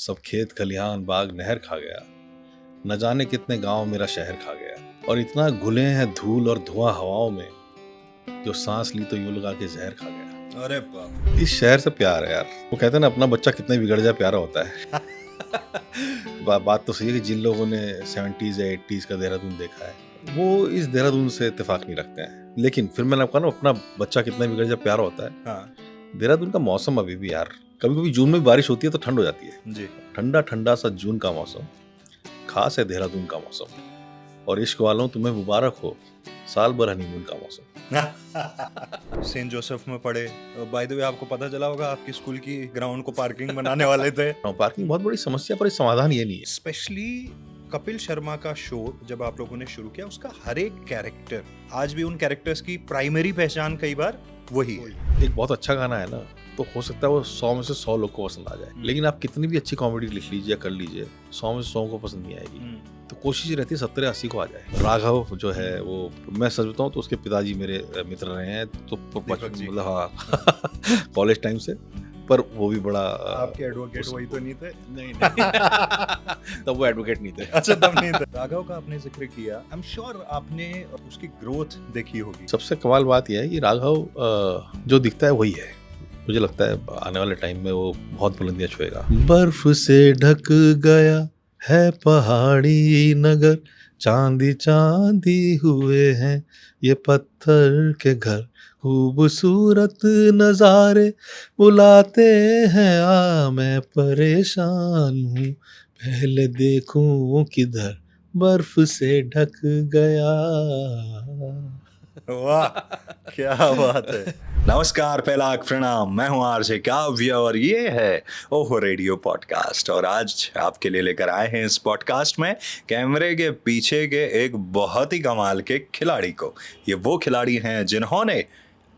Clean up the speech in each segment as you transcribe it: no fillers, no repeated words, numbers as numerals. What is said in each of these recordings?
सब खेत खलिहान बाग नहर खा गया, न जाने कितने गांव मेरा शहर खा गया। और इतना घुले हैं धूल और धुआं हवाओं में, जो सांस ली तो यूं लगा के जहर खा गया। अरे बाप इस शहर से प्यार है यार। वो कहते हैं ना, अपना बच्चा कितना बिगड़ जाए प्यारा होता है। बात तो सही है कि जिन लोगों ने 70s या 80s का देहरादून देखा है, वो इस देहरादून से इत्तेफाक नहीं रखते हैं। लेकिन फिर मैंने आपको कहा ना, अपना बच्चा कितना बिगड़ जाए प्यारा होता है। हाँ देहरादून का मौसम अभी भी यार, कभी कभी जून में भी बारिश होती है तो ठंड हो जाती है। जी। ठंडा ठंडा सा जून का मौसम खास है देहरादून का मौसम। और इश्क वालों, तुम्हें मुबारक हो साल भर हनीमून का मौसम। सेंट जोसेफ में पढ़े। बाय द वे आपको पता चला होगा आपकी स्कूल की ग्राउंड को पार्किंग बनाने वाले थे। पार्किंग बहुत बड़ी समस्या, पर इस समाधान ये नहीं है। स्पेशली कपिल शर्मा का शो जब आप लोगों ने शुरू किया, उसका हर एक कैरेक्टर आज भी उन कैरेक्टर्स की प्राइमरी पहचान कई बार वही है। एक बहुत अच्छा गाना है ना, तो हो सकता है वो 100 में से 100 लोग को पसंद आ जाए। लेकिन आप कितनी भी अच्छी कॉमेडी लिख लीजिए, कर लीजिए, 100 में से 100 को पसंद नहीं आएगी। तो कोशिश ये रहती है 70-80 को आ जाए। राघव जो है, वो मैं सच बताऊं तो उसके पिताजी मेरे मित्र रहे हैं, तो मतलब हाँ कॉलेज टाइम से। पर वो भी बड़ा आपके एडवोकेट वही तो नहीं थे? नहीं तब वो एडवोकेट नहीं थे। अच्छा, तब नहीं थे। राघव का आपने जिक्र किया, आई एम श्योर आपने उसकी ग्रोथ देखी होगी। सबसे कमाल बात यह है कि राघव जो दिखता है वही है। मुझे लगता है आने वाले टाइम में वो बहुत बुलंदियां छुएगा। बर्फ से ढक गया है पहाड़ी नगर, चांदी चांदी हुए हैं ये पत्थर के घर, खूबसूरत नजारे बुलाते हैं, आ मैं परेशान हूँ पहले देखूं किधर, बर्फ से ढक गया। वाह, क्या बात है। नमस्कार, पहला प्रणाम। मैं हूं आरजे काव्य और ये है ओहो रेडियो पॉडकास्ट। और आज आपके लिए लेकर आए हैं इस पॉडकास्ट में कैमरे के पीछे के एक बहुत ही कमाल के खिलाड़ी को। ये वो खिलाड़ी हैं जिन्होंने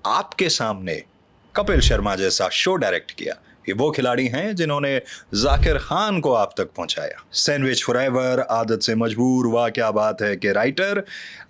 आपके सामने कपिल शर्मा जैसा शो डायरेक्ट किया। ये वो खिलाड़ी हैं जिन्होंने जाकिर खान को आप तक पहुंचाया। सैंडविच फॉरएवर, आदत से मजबूर, वाह क्या बात है के राइटर,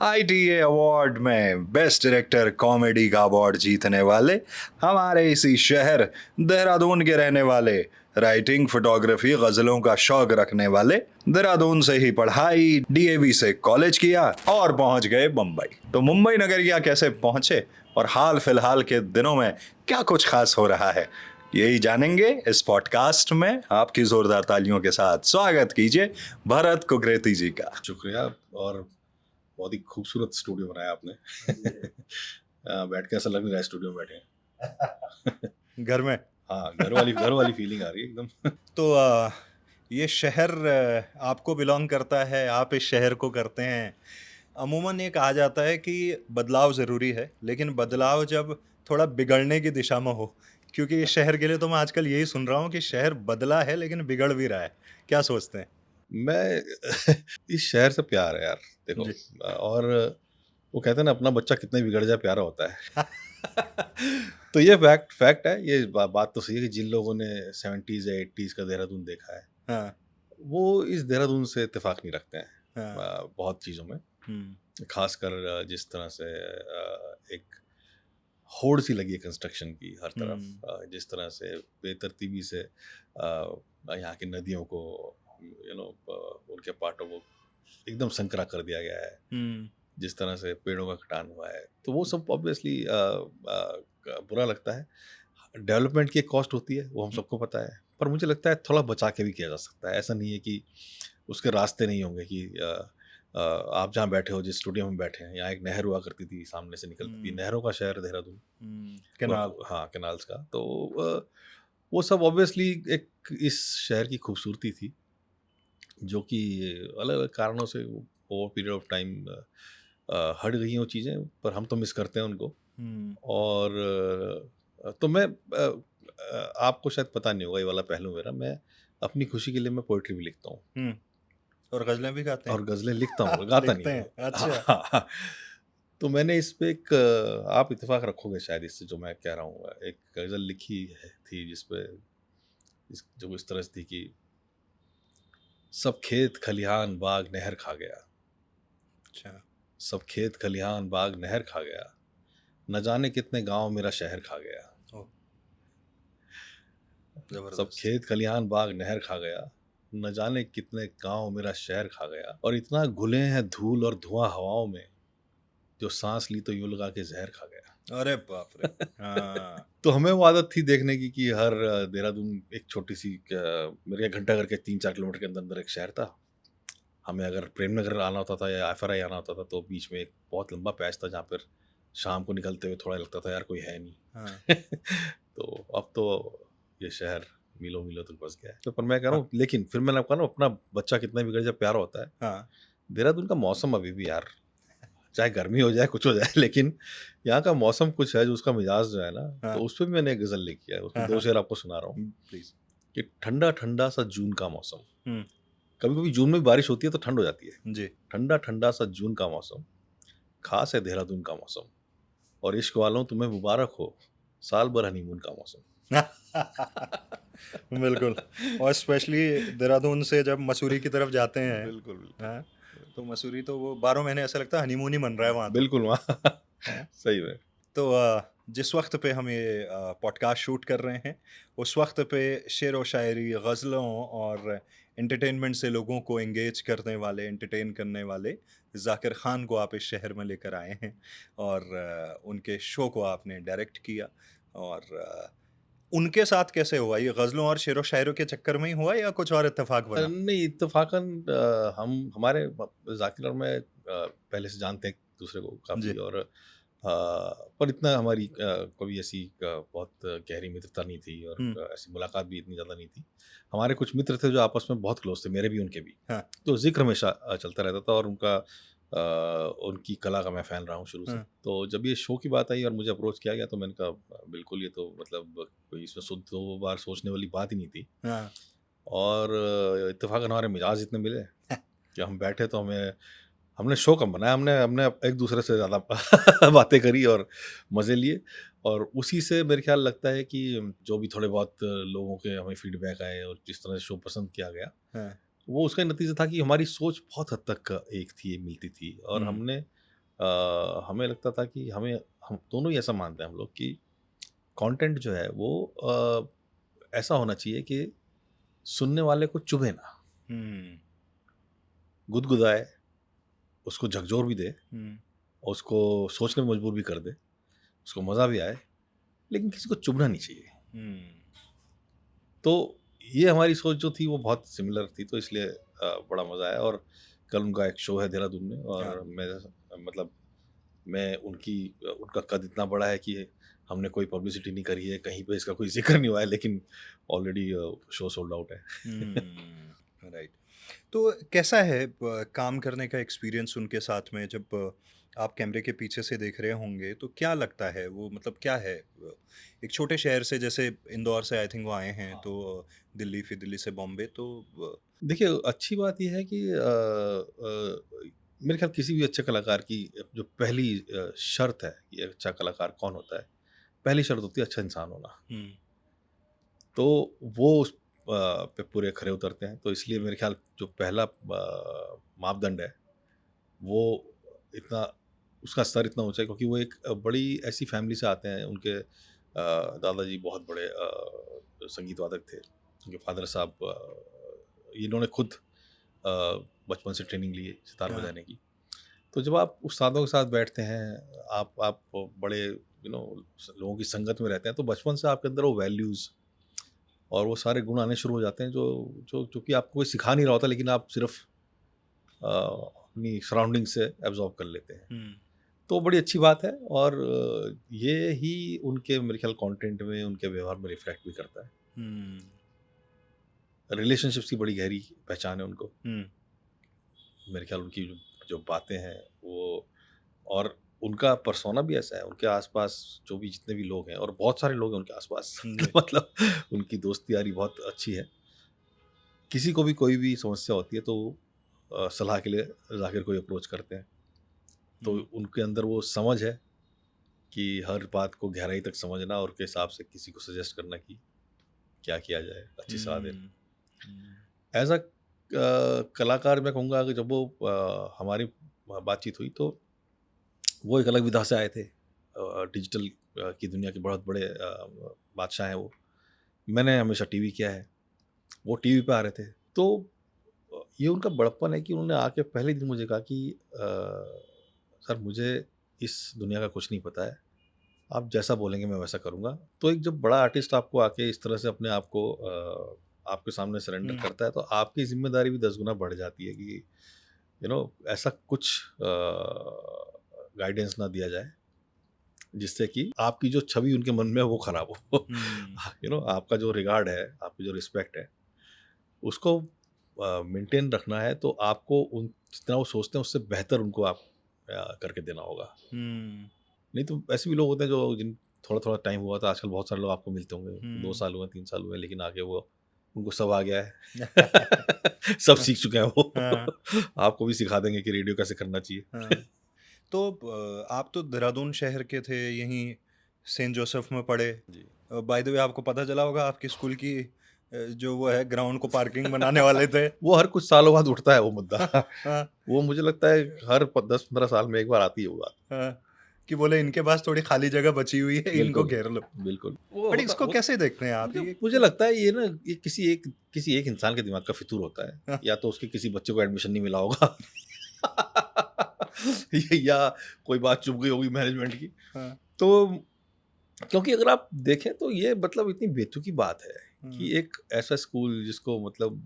ITA अवार्ड में बेस्ट डायरेक्टर कॉमेडी का अवार्ड जीतने वाले, हमारे इसी शहर देहरादून के रहने वाले, राइटिंग, फोटोग्राफी, गजलों का शौक रखने वाले, देहरादून से ही पढ़ाई, DAV से कॉलेज किया और पहुंच गए मुंबई। तो मुंबई नगरिया कैसे पहुंचे और हाल फिलहाल के दिनों में क्या कुछ खास हो रहा है, यही जानेंगे इस पॉडकास्ट में। आपकी जोरदार तालियों के साथ स्वागत कीजिए भरत कुकरेती जी का। शुक्रिया। और बहुत ही खूबसूरत स्टूडियो बनाया आपने। बैठ के ऐसा लग नहीं रहा है स्टूडियो में बैठे हैं। घर में हाँ, घर वाली फीलिंग आ रही है एकदम। तो ये शहर आपको बिलोंग करता है, आप इस शहर को करते हैं। अमूमन ये कहा जाता है कि बदलाव ज़रूरी है, लेकिन बदलाव जब थोड़ा बिगड़ने की दिशा में हो, क्योंकि इस शहर के लिए तो मैं आजकल यही सुन रहा हूँ कि शहर बदला है लेकिन बिगड़ भी रहा है। क्या सोचते हैं? मैं इस शहर से प्यार है यार, देखो। जी। और वो कहते हैं ना, अपना बच्चा कितना बिगड़ जाए प्यारा होता है। तो ये फैक्ट है। ये बात तो सही है कि जिन लोगों ने 70s या 80s का देहरादून देखा है, हाँ, वो इस देहरादून से इत्तेफाक नहीं रखते हैं। हाँ। बहुत चीज़ों में, खासकर जिस तरह से एक होड़ सी लगी है कंस्ट्रक्शन की हर तरफ, जिस तरह से बेतरतीबी से यहाँ की नदियों को, उनके पाटों को एकदम संकरा कर दिया गया है, जिस तरह से पेड़ों का कटान हुआ है, तो वो सब ऑब्वियसली बुरा लगता है। डेवलपमेंट की एक कॉस्ट होती है, वो हम सबको पता है, पर मुझे लगता है थोड़ा बचा के भी किया जा सकता है। ऐसा नहीं है कि उसके रास्ते नहीं होंगे कि आप जहाँ बैठे हो, जिस स्टूडियो में बैठे हैं, यहाँ एक नहर हुआ करती थी, सामने से निकलती थी, नहरों का शहर देहरादून, कैनाल। हाँ कैनाल्स का। तो वो सब ऑब्वियसली एक इस शहर की खूबसूरती थी, जो कि अलग अलग कारणों से ओवर पीरियड ऑफ टाइम हट गई हैं वो चीज़ें, पर हम तो मिस करते हैं उनको। और तो मैं आपको शायद पता नहीं होगा, ये वाला पहलू मेरा, मैं अपनी खुशी के लिए मैं पोइट्री भी लिखता हूँ और गजलें भी गाते हैं? और गज़लें लिखता हूँ, गाता नहीं लिखते हूँ। हैं, अच्छा। हाँ, तो मैंने इस पे एक आप इत्तेफाक रखोगे शायद इससे जो मैं कह रहा हूँ, एक गज़ल लिखी थी जिसपे जो इस तरह से थी कि सब खेत खलिहान बाग नहर खा गया, अच्छा। सब खेत खलिहान बाग नहर खा गया, न जाने कितने गांव मेरा शहर खा गया। सब जबरदस्त। खेत खलिहान बाग नहर खा गया, न जाने कितने गांव मेरा शहर खा गया, और इतना घुले हैं धूल और धुआं हवाओं में, जो सांस ली तो यूं लगा के जहर खा गया। अरे बाप रे। हाँ। तो हमें वो आदत थी देखने की कि हर देहरादून एक छोटी सी मेरे घंटा घर के 3-4 किलोमीटर के अंदर अंदर एक शहर था। हमें अगर प्रेमनगर आना होता था या FRI आना होता था तो बीच में एक बहुत लंबा पैच था जहाँ पर शाम को निकलते हुए थोड़ा लगता था यार कोई है नहीं। हाँ। तो अब तो ये शहर मीलों मीलों तक बस गया है। तो पर मैं कह रहा हाँ। हूँ, लेकिन फिर मैंने आपको कहा ना, अपना बच्चा कितना भी बिगड़ जाए प्यारा होता है। हाँ। देहरादून का मौसम अभी भी यार, चाहे गर्मी हो जाए कुछ हो जाए, लेकिन यहाँ का मौसम कुछ है जो उसका मिजाज जो है ना, हाँ। तो उस पर भी मैंने एक गजल लिखी है, उसमें हाँ। 2 हाँ। शेर आपको सुना रहा हूँ प्लीज। कि ठंडा ठंडा सा जून का मौसम। हम्म। कभी कभी जून में भी बारिश होती है तो ठंड हो जाती है। जी। ठंडा ठंडा सा जून का मौसम, खास है देहरादून का मौसम, और इश्क वालों तुम्हें मुबारक हो, साल भर हनीमून का मौसम। बिल्कुल। और स्पेशली देहरादून से जब मसूरी की तरफ जाते हैं, बिल्कुल बिल्कुल हाँ, तो मसूरी तो वो 12 महीने ऐसा लगता है हनीमून ही मन रहा है वहाँ तो। बिल्कुल वहाँ हाँ। सही में। तो जिस वक्त पे हम ये पॉडकास्ट शूट कर रहे हैं, उस वक्त पे शेर व शायरी, गज़लों और एंटरटेनमेंट से लोगों को एंगेज करने वाले, एंटरटेन करने वाले ज़ाकिर ख़ान को आप इस शहर में लेकर आए हैं, और उनके शो को आपने डायरेक्ट किया। और उनके साथ कैसे हुआ ये? गज़लों और शेर व शायरी के चक्कर में ही हुआ या कुछ और इत्तेफ़ाक बना? नहीं, इत्तेफ़ाक़न हम हमारे ज़ाकिर और मैं पहले से जानते हैं एक-दूसरे को काफ़ी, जी। और पर इतना हमारी कभी ऐसी बहुत गहरी मित्रता नहीं थी, और हुँ। ऐसी मुलाकात भी इतनी ज़्यादा नहीं थी। हमारे कुछ मित्र थे जो आपस में बहुत क्लोज़ थे, मेरे भी उनके भी। हाँ। तो ज़िक्र हमेशा चलता रहता था, और उनकी कला का मैं फ़ैन रहा हूँ शुरू से। हाँ। तो जब ये शो की बात आई और मुझे अप्रोच किया गया तो मैंने कहा बिल्कुल, ये तो मतलब कोई इसमें 2 बार सोचने वाली बात ही नहीं थी। हाँ। और इत्तेफ़ाक़न हमारे मिजाज इतने मिले कि हम बैठे तो हमने शो कम बनाया, हमने हमने एक दूसरे से ज़्यादा बातें करी और मज़े लिए, और उसी से मेरे ख्याल लगता है कि जो भी थोड़े बहुत लोगों के हमें फीडबैक आए और जिस तरह से शो पसंद किया गया, हाँ। वो उसका नतीजा था कि हमारी सोच बहुत हद तक एक थी, मिलती थी, और हुँ। हमें लगता था कि हम दोनों ही ऐसा मानते हैं हम लोग कि कंटेंट जो है वो ऐसा होना चाहिए कि सुनने वाले को चुभे ना, हुँ। गुदगुदाए, उसको झकझोर भी दे, हुँ। और उसको सोचने में मजबूर भी कर दे, उसको मज़ा भी आए, लेकिन किसी को चुभना नहीं चाहिए। हुँ। तो ये हमारी सोच जो थी वो बहुत सिमिलर थी, तो इसलिए बड़ा मज़ा आया। और कल उनका एक शो है देहरादून में, हाँ। और मतलब मैं उनका कद इतना बड़ा है कि हमने कोई पब्लिसिटी नहीं करी है, कहीं पे इसका कोई ज़िक्र नहीं हुआ है, लेकिन ऑलरेडी शो सोल्ड आउट है। राइट। तो कैसा है काम करने का एक्सपीरियंस उनके साथ में? जब आप कैमरे के पीछे से देख रहे होंगे तो क्या लगता है वो, मतलब क्या है एक छोटे शहर से, जैसे इंदौर से आई थिंक वो आए हैं, तो दिल्ली, फिर दिल्ली से बॉम्बे, तो देखिए, अच्छी बात ये है कि मेरे ख़्याल किसी भी अच्छे कलाकार की जो पहली शर्त है कि अच्छा कलाकार कौन होता है, पहली शर्त होती है अच्छा इंसान होना। हम्म। तो वो उस पे पूरे खरे उतरते हैं, तो इसलिए मेरे ख़्याल जो पहला मापदंड है, वो इतना उसका स्तर इतना ऊँचा है क्योंकि वो एक बड़ी ऐसी फ़ैमिली से आते हैं। उनके दादाजी बहुत बड़े संगीत वादक थे। उनके फ़ादर साहब इन्होंने खुद बचपन से ट्रेनिंग ली है सितार हाँ। बजाने की। तो जब आप उस्तादों के साथ बैठते हैं, आप बड़े लोगों की संगत में रहते हैं, तो बचपन से आपके अंदर वो वैल्यूज़ और वो सारे गुण आने शुरू हो जाते हैं जो जो जो कि आपको कोई सिखा नहीं रहा होता, लेकिन आप सिर्फ़ अपनी सराउंडिंग से एब्ज़ॉर्ब कर लेते हैं। हम्म। तो बड़ी अच्छी बात है, और ये ही उनके मेरे ख्याल कंटेंट में, उनके व्यवहार में रिफ्लेक्ट भी करता है। हम्म। रिलेशनशिप्स की बड़ी गहरी पहचान है उनको। हम्म। मेरे ख्याल उनकी जो बातें हैं वो, और उनका पर्सोना भी ऐसा है, उनके आस-पास जो भी जितने भी लोग हैं, और बहुत सारे लोग हैं उनके आस-पास जी। मतलब उनकी दोस्ती यारी बहुत अच्छी है। किसी को भी कोई भी समस्या होती है तो सलाह के लिए ज़ाकिर को ही अप्रोच करते हैं। तो हम्म। उनके अंदर वो समझ है कि हर बात को गहराई तक समझना और उसके हिसाब से किसी को सजेस्ट करना कि क्या किया जाए, अच्छी सलाह देना। हम्म। हम्म। एज़ अ कलाकार मैं कहूँगा कि जब वो हमारी बातचीत हुई तो वो एक अलग विधा से आए थे। डिजिटल की दुनिया के बहुत बड़े बादशाह हैं वो। मैंने हमेशा टीवी किया है, वो टीवी पे आ रहे थे। तो ये उनका बड़प्पन है कि उन्होंने आके पहले दिन मुझे कहा कि सर मुझे इस दुनिया का कुछ नहीं पता है, आप जैसा बोलेंगे मैं वैसा करूँगा। तो एक जब बड़ा आर्टिस्ट आपको आके इस तरह से अपने आप को आपके सामने सरेंडर हुँ। करता है, तो आपकी ज़िम्मेदारी भी 10 गुना बढ़ जाती है कि ऐसा कुछ गाइडेंस ना दिया जाए, जिससे कि आपकी जो छवि उनके मन में है वो खराब हो। हुँ। आपका जो रिगार्ड है, आपकी जो रिस्पेक्ट है, उसको मेंटेन रखना है, तो आपको उन जितना वो सोचते हैं उससे बेहतर उनको आप करके देना होगा। हुँ। नहीं तो ऐसे भी लोग होते हैं जो जिन थोड़ा-थोड़ा टाइम हुआ था, आजकल बहुत सारे लोग आपको मिलते होंगे, 2 हुँ। साल हुए, 3 साल हुए, लेकिन आगे वो उनको सब आ गया है। सब सीख चुके हैं वो। हाँ, आपको भी सिखा देंगे कि रेडियो कैसे करना चाहिए। हाँ। तो आप तो देहरादून शहर के थे, यहीं सेंट जोसेफ में पढ़े। जी। बाय द वे आपको पता चला होगा आपके स्कूल की जो वो है ग्राउंड को पार्किंग बनाने वाले थे। वो हर कुछ सालों बाद उठता है वो मुद्दा। हाँ, वो मुझे लगता है हर प 10-15 साल में एक बार आती है वो बात। हाँ, कि बोले इनके पास थोड़ी खाली जगह बची हुई है, इनको बिल्कुल, घेर लो। बिल्कुल। वो बट होता इसको वो कैसे देखते हैं आप? मुझे ये मुझे लगता है ये ना ये किसी एक इंसान के दिमाग का फितूर होता है, हाँ, या तो उसके किसी बच्चे को एडमिशन नहीं मिला होगा। या कोई बात चुप गई होगी मैनेजमेंट की। हाँ, तो क्योंकि अगर आप देखें तो ये मतलब इतनी बेतुकी बात है हुँ, कि एक ऐसा स्कूल जिसको मतलब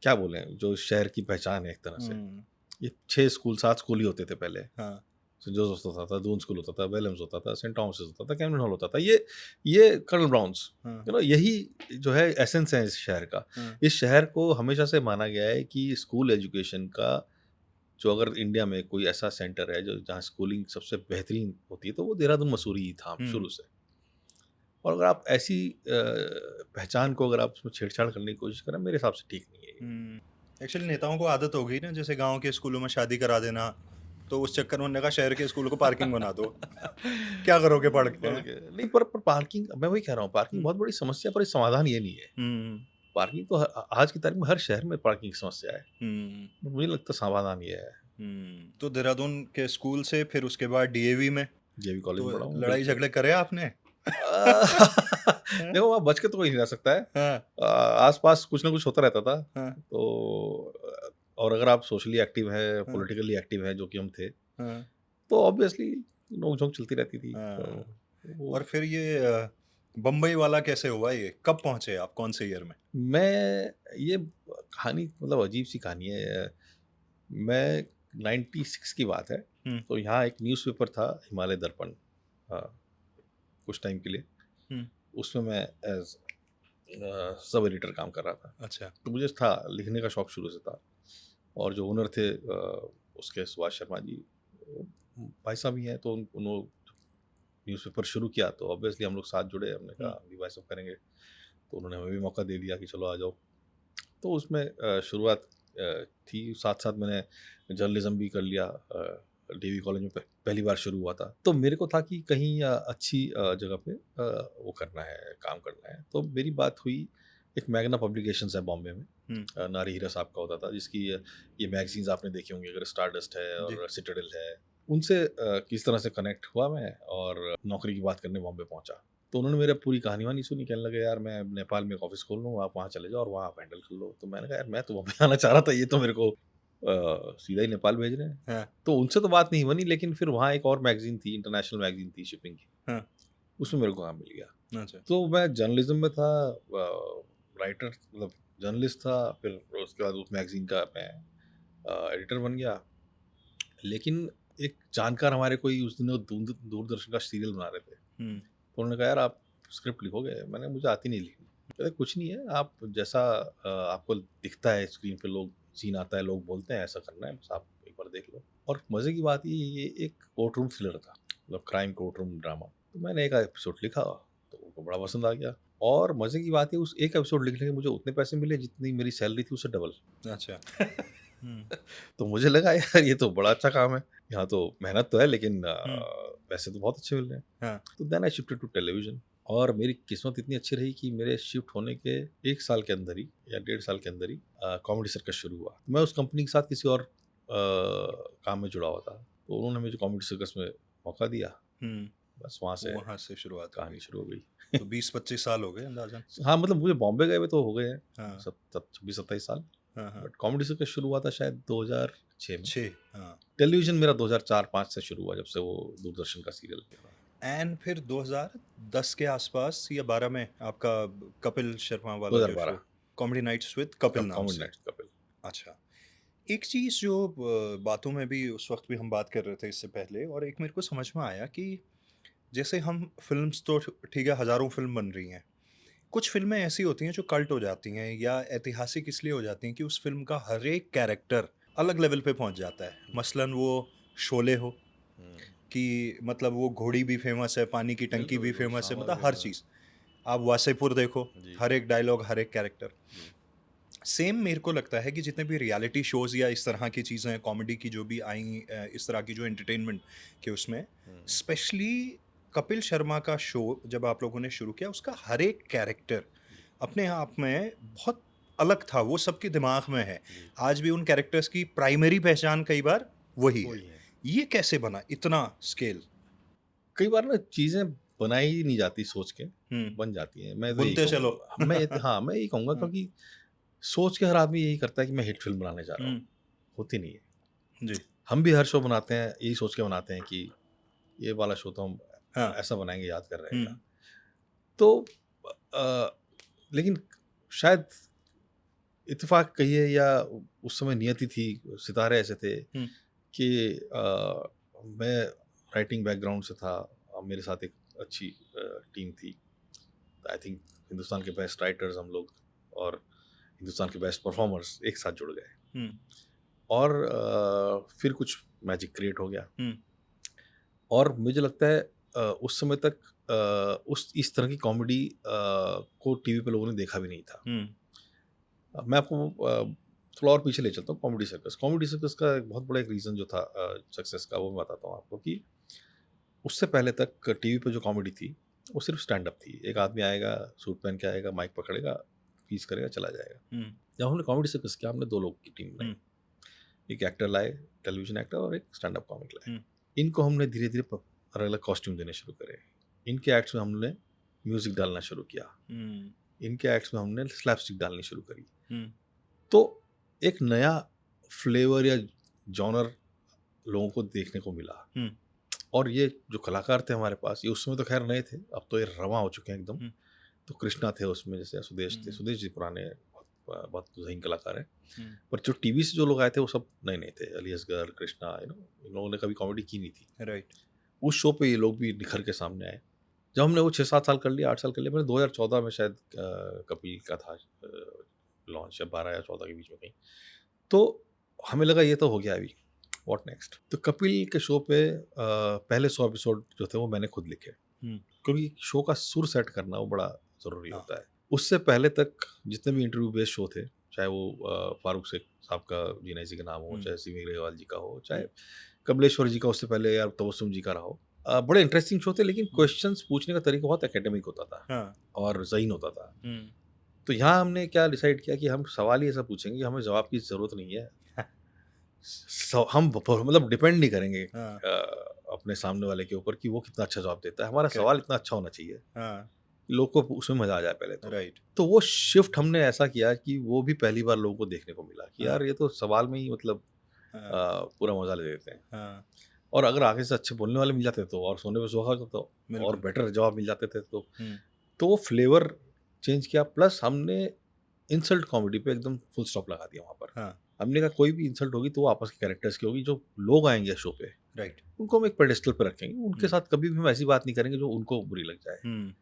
क्या बोलें, जो शहर की पहचान है एक तरह से। हुँ, ये 6 स्कूल 7 स्कूल ही होते थे पहले। हाँ, सेंट जोसेफ्स होता था, दून स्कूल होता था, वेलम्स होता था, सेंट थॉमस होता था, कैमरन हॉल होता था। ये कर्नल ब्राउन्स, हाँ, यही जो है एसेंस है इस शहर का। हाँ, इस शहर को हमेशा से माना गया है कि स्कूल एजुकेशन का जो, अगर इंडिया में कोई ऐसा सेंटर है जो जहाँ स्कूलिंग सबसे बेहतरीन होती है, तो वो देहरादून मसूरी ही था हुँ, शुरू से। और अगर आप ऐसी पहचान को अगर आप उसमें छेड़छाड़ करने की कोशिश करें, मेरे हिसाब से ठीक नहीं है ये। हुँ। एक्चुअली नेताओं को आदत हो गई ना, जैसे गाँव के स्कूलों में शादी करा देना, तो उस चक्कर में उन्होंने कहा शहर के स्कूल को पार्किंग बना दो। क्या करोगे पढ़ के? पढ़ हैं? के नहीं, पर पार्किंग, मैं वही कह रहा हूँ, पार्किंग हुँ, बहुत बड़ी समस्या, पर समाधान ये नहीं है। हुँ, पार्किंग तो आज की तारीख में हर शहर में पार्किंग की समस्या है। हुँ, मुझे लगता है समाधान ये है। हुँ। तो देहरादून के स्कूल से फिर उसके बाद डीएवी में, जेबी कॉलेज तो में पढ़ा हूँ, लड़ाई बिल्कुल। झगड़े करे आपने? अ, हैं? देखो, वहाँ बच के तो कोई नहीं रह सकता है। हाँ, आस-पास कुछ ना कुछ होता रहता था। हाँ, तो और अगर आप सोशली एक्टिव हैं, हाँ, पॉलिटिकली एक्टिव हैं, जो कि हम थे, हाँ, तो ऑब्वियसली नोक-झोंक चलती रहती थी। हाँ। तो वो और फिर ये बम्बई वाला कैसे हुआ ये? कब पहुँचे आप, कौन-से ईयर में? मैं ये कहानी मतलब अजीब-सी कहानी है। मैं 96 की बात है, हुँ, तो यहाँ एक न्यूज़पेपर था, हिमालय दर्पण, कुछ टाइम के लिए। हुँ, उसमें मैं एज़ सब एडिटर काम कर रहा था। अच्छा, तो मुझे था, लिखने का शौक शुरू से था। और जो ओनर थे उसके, सुभाष शर्मा जी, वो भाई साहब ही हैं, तो उन्होंने न्यूज़पेपर शुरू किया, तो ऑब्वियसली हम लोग साथ जुड़े। हमने कहा हुँ, हम भी भाई साहब करेंगे, तो उन्होंने हमें भी मौका दे दिया कि चलो आ जाओ। तो उसमें शुरुआत थी, साथ-साथ मैंने जर्नलिज़्म भी कर लिया। डीवी कॉलेज में पहली बार शुरू हुआ था। तो मेरे को था कि कहीं अच्छी जगह पे वो करना है, काम करना है। तो मेरी बात हुई, एक मैग्ना पब्लिकेशंस है बॉम्बे में, हुँ, नारी हीरा साहब का होता था, जिसकी ये मैगज़ीन्स आपने देखी होंगी, अगर स्टारडस्ट है जी, और सिटाडेल है। उनसे किस तरह से कनेक्ट हुआ मैं, और नौकरी की बात करने बॉम्बे पहुँचा। तो उन्होंने मेरा पूरी कहानी-वहानी सुनी, कहने लगे, "यार, मैं नेपाल में एक ऑफ़िस खोल रहा हूँ, आप वहाँ चले जाओ और वहाँ आप हैंडल कर लो।" तो मैंने कहा, "यार, मैं तो बॉम्बे आना चाह रहा था, ये तो मेरे को सीधा ही नेपाल भेज रहे हैं।" हाँ, तो उनसे तो बात नहीं बनी, लेकिन फिर वहाँ एक और मैगज़ीन थी, इंटरनेशनल मैगज़ीन थी शिपिंग की, हाँ, उसमें मेरे को काम मिल गया। अच्छा, तो मैं जर्नलिज़्म में था, राइटर मतलब जर्नलिस्ट था, फिर उसके बाद उस मैगज़ीन का मैं एडिटर बन गया। लेकिन एक जानकार हमारे कोई उस दिनों दूरदर्शन का सीरियल बना रहे थे। हुँ, तो उन्होंने कहा, यार आप स्क्रिप्ट लिखोगे? मैंने, मुझे आती नहीं लिखनी। कहते कुछ नहीं है, आप जैसा आपको दिखता है स्क्रीन पे, लोग सीन आता है, लोग बोलते हैं, ऐसा करना है, बस आप एक बार देख लो। और मज़े की बात ये एक कोर्ट रूम थ्रिलर था, मतलब क्राइम कोर्ट रूम ड्रामा। तो मैंने एक एपिसोड लिखा, तो उनको बड़ा पसंद आ गया। और मज़े की बात है, उस एक एपिसोड लिखने के मुझे उतने पैसे मिले जितनी मेरी सैलरी थी उससे डबल। अच्छा, हुँ, तो मुझे लगा, यार ये तो बड़ा अच्छा काम है। यहाँ तो मेहनत तो है, लेकिन हुँ, पैसे तो बहुत अच्छे मिल रहे हैं। हाँ, तो then I shifted to television. और मेरी किस्मत इतनी अच्छी रही कि मेरे शिफ्ट होने के 1 साल के अंदर ही, या 1.5 साल के अंदर ही कॉमेडी सर्कस शुरू हुआ। मैं उस कंपनी के साथ किसी और काम में जुड़ा हुआ था। तो उन्होंने मुझे कॉमेडी सर्कस में मौका दिया। हुँ, बस वहाँ से वहाँ से शुरुआत हो कहानी गई। शुरू हो गई। तो 20-25 साल हो गए अंदाज़न? हाँ, मतलब मुझे बॉम्बे गए हुए तो हो गए हैं हाँ, 26-27 साल, हाँ, हाँ। बट कॉमेडी सर्कस शुरू हुआ था शायद 2006 में। 6 हाँ। टेलीविज़न मेरा 2004-5 से शुरू हुआ, जब से वो दूरदर्शन का सीरियल। एंड फिर 2010 के आसपास या 12 में आपका कपिल शर्मा वाला जो 2012 show, comedy nights with Kapil नाम कॉमेडी से। नाइट्स कपिल। अच्छा। एक चीज़ जो बातों में भी उस वक़्त भी हम बात कर रहे थे इससे पहले, और एक मेरे को समझ में आया कि जैसे हम फ़िल्म्स तो ठीक है, हज़ारों फ़िल्म बन रही हैं। कुछ फ़िल्में ऐसी होती हैं जो कल्ट हो जाती हैं या ऐतिहासिक इसलिए हो जाती हैं कि उस फ़िल्म का हर एक कैरेक्टर अलग लेवल पे पहुँच जाता है। मसलन वो शोले हो, हुँ, कि मतलब वो घोड़ी भी फ़ेमस है, पानी की टंकी बिल्कुल, भी बिल्कुल, फ़ेमस है, शामल मतलब भी हर है। चीज़। आप वासेपुर देखो, जी, हर एक डायलॉग, हर एक कैरेक्टर। जी। सेम मेरे को लगता है कि जितने भी रियलिटी शोज़ या इस तरह की चीज़ें हैं, कॉमेडी की जो भी आई इस तरह की जो एंटरटेनमेंट के उसमें, हुँ, स्पेशली कपिल शर्मा का शो जब आप लोगों ने शुरू किया, उसका हर एक कैरेक्टर जी, अपने आप में बहुत अलग था, वो सबके दिमाग में है। जी, आज भी उन कैरेक्टर्स की प्राइमरी पहचान कई बार वही है। वही है। ये कैसे बना इतना स्केल? कई बार ना चीज़ें बनाई ही नहीं जाती सोच के, हुँ, बन जाती हैं। मैं तो यही बुनते चलो। कहूँगा, मैं यही कहूँगा, हाँ, क्योंकि सोच के हर आदमी यही करता है कि मैं हिट फ़िल्म बनाने जा रहा हूँ, हुँ, होती नहीं है। जी, हम भी हर शो बनाते हैं, यही सोच के बनाते हैं कि ये वाला शो तो हम हाँ, ऐसा बनाएँगे, यादगार हुँ, रहेगा। तो अ, लेकिन शायद इत्तेफ़ाक कहिए या उस समय नियति थी, सितारे ऐसे थे हुँ, कि मैं राइटिंग बैकग्राउंड से था, मेरे साथ एक अच्छी टीम थी। आई थिंक हिंदुस्तान के बेस्ट राइटर्स हम लोग और हिंदुस्तान के बेस्ट परफॉर्मर्स एक साथ जुड़ गए, हुँ, और फिर कुछ मैजिक क्रिएट हो गया। हुँ, और मुझे लगता है उस समय तक उस इस तरह की कॉमेडी को टीवी पे लोगों ने देखा भी नहीं था। हुँ, मैं आपको थोड़ा और पीछे ले चलता हूँ। कॉमेडी सर्कस का एक बहुत बड़ा एक रीज़न जो था सक्सेस का, वो मैं बताता हूँ आपको कि उससे पहले तक टीवी पे जो कॉमेडी थी, वो सिर्फ स्टैंड अप थी। एक आदमी आएगा, सूट पहन के आएगा, माइक पकड़ेगा, टीज़ करेगा, चला जाएगा। हुँ, जब हमने कॉमेडी सर्कस किया, हमने 2 लोग की टीम बनाई। हुँ, एक एक्टर लाए, टेलीविज़न एक्टर, और एक स्टैंड अप कॉमिक लाए। हुँ, इनको हमने धीरे-धीरे अलग-अलग कॉस्ट्यूम देने शुरू करे। इनके एक्ट्स में हमने म्यूज़िक डालना शुरू किया। हुँ, इनके एक्ट्स में हमने स्लैपस्टिक डालनी शुरू करी। हुँ, तो एक नया फ्लेवर या जॉनर लोगों को देखने को मिला। हुँ, और ये जो कलाकार थे हमारे पास, ये उस समय तो खैर नए थे, अब तो ये रवां हो चुके हैं एकदम। हुँ, तो कृष्णा थे उसमें, जैसे सुदेश थे। हुँ, सुदेश जी पुराने बहुत बहुत ज़हीन कलाकार हैं। हुँ, पर जो टीवी से जो लोग आए थे, वो सब नए-नए थे। अली असगर, कृष्णा, इन लोगों ने कभी कॉमेडी की नहीं थी। राइट, उस शो पे ये लोग भी निखर के सामने आए। जब हमने वो 6-7 साल कर लिया, 8 साल कर लिया, मैंने 2014 में शायद कपिल का था लॉन्च, या 12 या 14 के बीच में कहीं। तो हमें लगा ये तो हो गया अभी, व्हाट नेक्स्ट? तो कपिल के शो पे पहले 100 एपिसोड जो थे वो मैंने खुद लिखे। हुँ, क्योंकि शो का सुर सेट करना वो बड़ा ज़रूरी हाँ, होता है। उससे पहले तक जितने भी इंटरव्यू बेस्ड शो थे, चाहे वो फारूक शेख साहब का जीना इसी का नाम हो, हुँ, चाहे सिमी ग्रेवाल जी का हो, हुँ, चाहे कमलेश्वर जी का उससे पहले, या तबस्सुम जी का रहा हो। बड़े इंटरेस्टिंग शो थे, लेकिन हुँ, क्वेश्चंस पूछने का तरीका बहुत एकेडमिक होता था हाँ, और ज़हीन होता था। हुँ, तो यहाँ हमने क्या डिसाइड किया कि हम सवाल ही ऐसा पूछेंगे कि हमें जवाब की ज़रूरत नहीं है। हम मतलब डिपेंड नहीं करेंगे हाँ, अपने सामने वाले के ऊपर कि वो कितना अच्छा जवाब देता है। हमारा करेक्ट, सवाल इतना अच्छा होना चाहिए, हाँ, लोग को उसमें मज़ा आ जाए पहले तो। राइट, तो वो शिफ्ट हमने ऐसा किया कि वो भी पहली बार लोगों को देखने को मिला कि हाँ, यार ये तो सवाल में ही मतलब हाँ, पूरा मज़ा ले लेते हैं। हाँ, और अगर आगे से अच्छे बोलने वाले मिल जाते तो और सोने पे सुहागा होता तो, और बिल्कुल, बेटर जवाब मिल जाते थे हुँ, तो वो फ्लेवर चेंज किया। प्लस हमने इंसल्ट कॉमेडी पे एकदम फुल स्टॉप लगा दिया वहाँ पर। हाँ, हमने कहा कोई भी इंसल्ट होगी तो वो आपस के कैरेक्टर्स की होगी, जो लोग आएँगे शो पे राइट, उनको हम एक पेडेस्टल पे रखेंगे। उनके हुँ, साथ कभी भी हम ऐसी बात नहीं करेंगे जो उनको बुरी लग जाए। Hmm,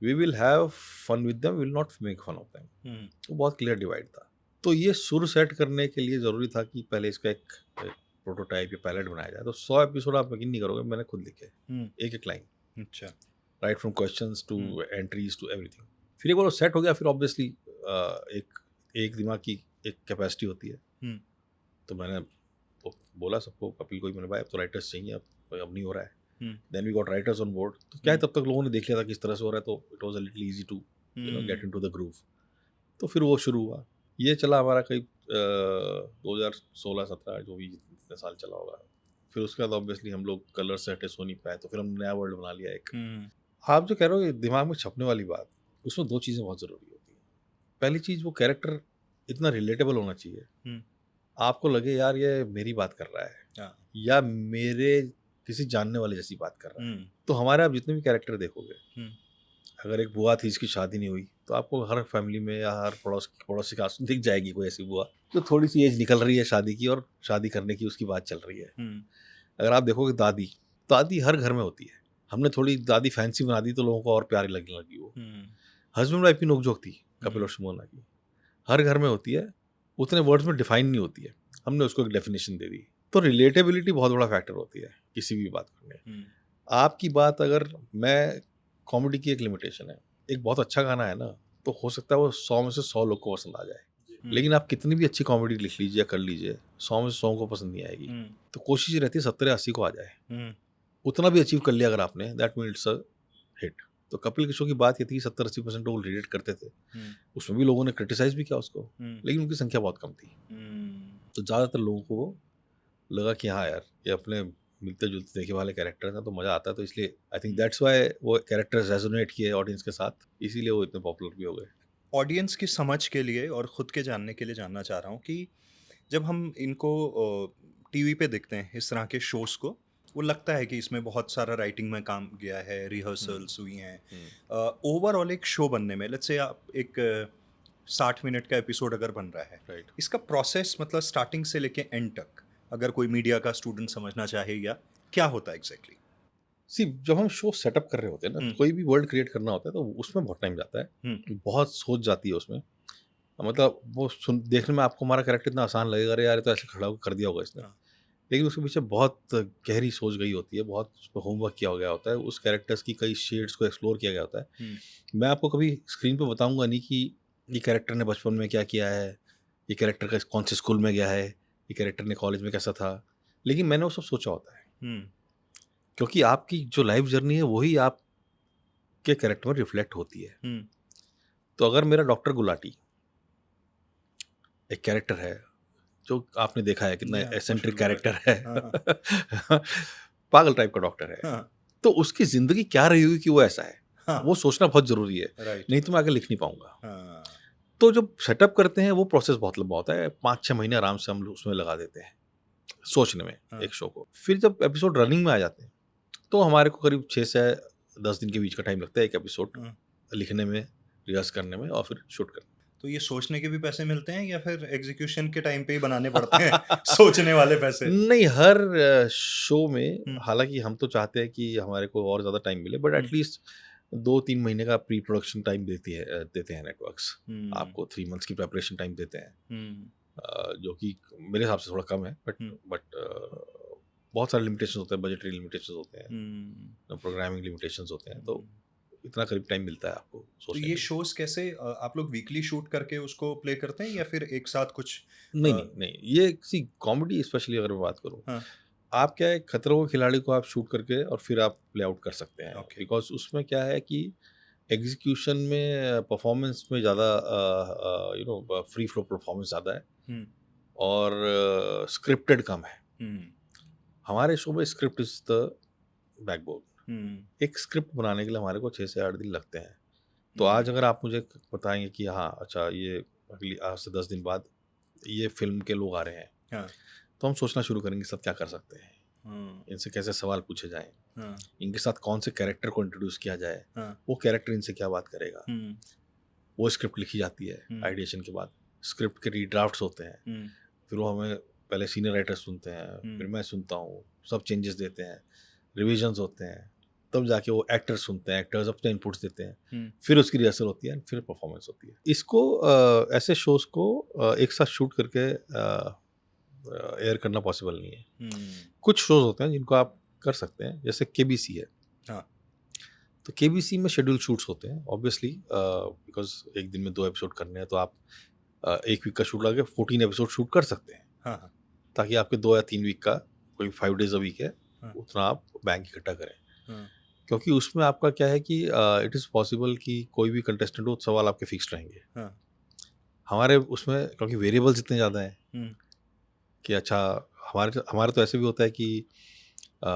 we will have fun with them, we will not make fun of them. हुँ, तो बहुत क्लियर डिवाइड था। तो ये सुर सेट करने के लिए ज़रूरी था कि पहले इसका एक प्रोटोटाइप या पायलट बनाया जाए। तो 100 एपिसोड आप यकीन नहीं करोगे मैंने खुद लिखे, हुँ, एक-एक लाइन, अच्छा, right from questions to hmm, entries to everything. फिर एक बार वो सेट हो गया, फिर ऑब्वियसली एक एक दिमाग की एक कैपेसिटी होती है। हुँ, तो मैंने तो बोला सबको, कपिल को भी, मैंने भाई अब तो राइटर्स चाहिए, अब नहीं हो रहा है। Hmm, then we got writers on board. तो क्या है, हुँ, तब तक लोगों ने देख लिया था किस तरह से हो रहा है, तो it was a little easy to get hmm, into the groove. तो फिर वो शुरू हुआ। ये चला हमारा करीब 2016-17 जो भी जितने साल चला होगा, फिर उसके बाद ऑब्वियसली हम लोग कलर से हटे सो नहीं पाए, तो फिर हमने नया वर्ल्ड बना लिया एक। हम्म, आप जो कह रहे हो ये दिमाग में छपने वाली बात, उसमें 2 चीज़ें बहुत ज़रूरी होती हैं। पहली चीज़, वो कैरेक्टर इतना रिलेटेबल होना चाहिए, हम्म, आपको लगे यार ये मेरी बात कर रहा है हाँ, या मेरे किसी जानने वाले जैसी बात कर रहा है। हम्म, तो हमारे आप जितने भी कैरेक्टर देखोगे, हम्म, अगर एक बुआ थी जिसकी शादी नहीं हुई, तो आपको हर फैमिली में या हर पड़ोसी के आस दिख जाएगी कोई ऐसी बुआ, जो थोड़ी-सी एज निकल रही है शादी की और शादी करने की उसकी बात चल रही है। हम्म, अगर आप देखोगे दादी, दादी हर घर में होती है। हमने थोड़ी दादी फैंसी बना दी तो लोगों को और प्यारी लगने लगी वो। हम्म, हस्बैंड वाइफ की नोक-झोंक थी कपिल हम्म, और सुमोना की। हर घर में होती है, उतने वर्ड्स में डिफाइन नहीं होती है। हमने उसको एक डेफिनेशन दे दी। तो रिलेटेबिलिटी बहुत बड़ा फैक्टर होती है किसी भी बात में। हम्म, आपकी बात अगर मैं कॉमेडी की एक लिमिटेशन है। एक बहुत अच्छा गाना है ना, तो हो सकता है वो 100 में से 100 लोग को पसंद आ जाए। लेकिन आप कितनी भी अच्छी कॉमेडी लिख लीजिए या कर लीजिए, 100 में से 100 को पसंद नहीं आएगी। हम्म, तो कोशिश ये रहती है 70 या 80 को आ जाए। हम्म, उतना भी अचीव कर लिया अगर आपने, that means it's a hit. तो कपिल के शो की बात ये थी कि 70-80% लोग रिलेट करते थे। हम्म, उसमें भी लोगों ने क्रिटिसाइज़ भी किया उसको, हम्म, लेकिन उनकी संख्या बहुत कम थी। हम्म, तो ज़्यादातर लोगों को लगा कि हाँ यार, ये अपने मिलते-जुलते देखे वाले कैरेक्टर्स हैं तो मज़ा आता है, तो इसलिए आई थिंक दैट्स व्हाई वो कैरेक्टर्स रेज़ोनेट किए ऑडियंस के साथ, इसीलिए वो इतने पॉपुलर भी हो गए। ऑडियंस की समझ के लिए और खुद के जानने के लिए जानना चाह रहा हूँ कि जब हम इनको टीवी पे देखते हैं इस तरह के शोज को, वो लगता है कि इसमें बहुत सारा राइटिंग में काम गया है, हुँ, रिहर्सल्स हुई हैं। हुँ, ओवरऑल एक शो बनने में लेट्स से आप एक 60 मिनट का एपिसोड अगर बन रहा है, राइट। इसका प्रोसेस मतलब स्टार्टिंग से लेके एंड तक, अगर कोई मीडिया का स्टूडेंट समझना चाहे या क्या होता है एग्जैक्टली? सी जब हम शो सेटअप कर रहे होते हैं ना, तो हम्म, कोई भी वर्ल्ड क्रिएट करना होता है तो उसमें बहुत टाइम जाता है। हम्म, बहुत सोच जाती है उसमें। मतलब वो सुन देखने में आपको हमारा कैरेक्टर इतना आसान लगेगा, अरे यार ये तो ऐसे खड़ा होकर कर दिया होगा इसने। हाँ, लेकिन उसके पीछे बहुत गहरी सोच गई होती है, बहुत उस पे होमवर्क किया गया होता है, उस कैरेक्टर्स की कई शेड्स को एक्सप्लोर किया गया होता है। हम्म, मैं आपको कभी स्क्रीन पे बताऊँगा नहीं कि ये कैरेक्टर ने बचपन में क्या किया है, ये कैरेक्टर का कौन से स्कूल में गया है, ये कैरेक्टर ने कॉलेज में कैसा था। लेकिन मैंने वो सब सोचा होता है, हम्म, क्योंकि आपकी जो लाइफ़ जर्नी है वही आपके कैरेक्टर में रिफ्लेक्ट होती है। हम्म, तो अगर मेरा डॉक्टर गुलाटी एक कैरेक्टर है, जो आपने देखा है कितना या कुशल एसेंट्रिक गुलाटी, कैरेक्टर है, हाँ, हाँ, पागल टाइप का डॉक्टर है। हाँ, तो उसकी ज़िंदगी क्या रही होगी कि वो ऐसा है, हाँ, वो सोचना बहुत ज़रूरी है, राइट, नहीं तो मैं आगे लिख नहीं पाऊँगा। हाँ, तो जब सेटअप करते हैं वो प्रोसेस बहुत लंबा होता है, 5-6 महीने आराम से हम लोग उसमें लगा देते हैं, सोचने में हाँ, एक शो को। फिर जब एपिसोड रनिंग में आ जाते हैं, तो हमारे को करीब 6 से 10 दिन के बीच का टाइम लगता है एक एपिसोड हाँ। लिखने में, रिहर्स करने में और फिर शूट करने तो ये सोचने के भी पैसे मिलते हैं या फिर एग्जीक्यूशन के टाइम पे ही बनाने पड़ते हैं में। सोचने वाले पैसे? नहीं, हर शो में हुँ, हालाँकि हम तो चाहते हैं कि हमारे को और ज़्यादा टाइम मिले, बट हुँ, एटलीस्ट 2-3 महीने का प्री प्रोडक्शन टाइम देते हैं नेटवर्क्स। हुँ, आपको 3 मंथ्स की प्रिपरेशन टाइम देते हैं, हुँ, जो कि मेरे हिसाब से थोड़ा कम है, हुँ, बहुत सारे लिमिटेशंस होते हैं, बजटरी लिमिटेशंस होते हैं, हुँ, प्रोग्रामिंग लिमिटेशंस होते हैं, तो हुँ। इतना करीब टाइम मिलता है आपको तो सोचने ये के लिए। शोज़ कैसे आप लोग वीकली शूट करके उसको प्ले करते हैं या फिर एक साथ कुछ नहीं, अ, नहीं, नहीं, ये सी कॉमेडी स्पेशली अगर मैं बात करूँ, हाँ, आप क्या है खतरों के खिलाड़ी को आप शूट करके और फिर आप प्ले आउट कर सकते हैं। ओके। बिकॉज़ उसमें क्या है कि एग्ज़ीक्यूशन में परफ़ॉर्मेंस में ज़्यादा फ्री फ्लो परफ़ॉर्मेंस ज़्यादा है हुँ, और स्क्रिप्टेड कम है। हुँ, हमारे शो में स्क्रिप्ट इज़ द बैकबोन। हुँ, एक स्क्रिप्ट बनाने के लिए हमारे को 6 से 8 दिन लगते हैं। तो हुँ, आज अगर आप मुझे बताएँगे कि हाँ, अच्छा ये अगली आज से 10 दिन बाद ये फ़िल्म के लोग आ रहे हैं, हाँ, तो हम सोचना शुरू करेंगे सब क्या कर सकते हैं? हुँ, इनसे कैसे सवाल पूछे जाएँ? हाँ, इनके साथ कौन से कैरेक्टर को इंट्रोड्यूस किया जाए? हाँ, वो कैरेक्टर इनसे क्या बात करेगा? हुँ, वो स्क्रिप्ट लिखी जाती है हुँ, आइडिएशन के बाद। स्क्रिप्ट के रीड्राफ्ट्स होते हैं। हुँ, फिर वो हमें पहले सीनियर राइटर सुनते हैं, हुँ, फिर मैं सुनता हूँ, सब चेंजेस देते हैं, रिविजन्स होते हैं, तब जाके वो एक्टर्स सुनते हैं, एक्टर्स अपने इनपुट्स देते हैं, हुँ, फिर उसकी रिहर्सल होती है, फिर परफॉर्मेंस होती है। इसको ऐसे शोज़ को एक साथ शूट करके एयर करना पॉसिबल नहीं है। हुँ, कुछ शोज़ होते हैं जिनको आप कर सकते हैं, जैसे केबीसी है। हाँ, तो केबीसी में शेड्यूल शूट्स होते हैं ऑब्वियसली, बिकॉज़ एक दिन में 2 एपिसोड करने हैं तो आप 1 वीक का शूट लगा के 14 एपिसोड शूट कर सकते हैं। हाँ, हाँ, ताकि आपके 2 या 3 वीक का कोई 5 डेज़ अ वीक है, हाँ, उतना आप बैंक इकट्ठा करें। हाँ, क्योंकि उसमें आपका क्या है कि इट इज़ पॉसिबल कि कोई भी कंटेस्टेंट हो, सवाल आपके फिक्स्ड रहेंगे। हाँ, हमारे उसमें क्योंकि वेरिएबल्स इतने ज़्यादा हैं हुँ, कि अच्छा हमारे तो ऐसे भी होता है कि अ,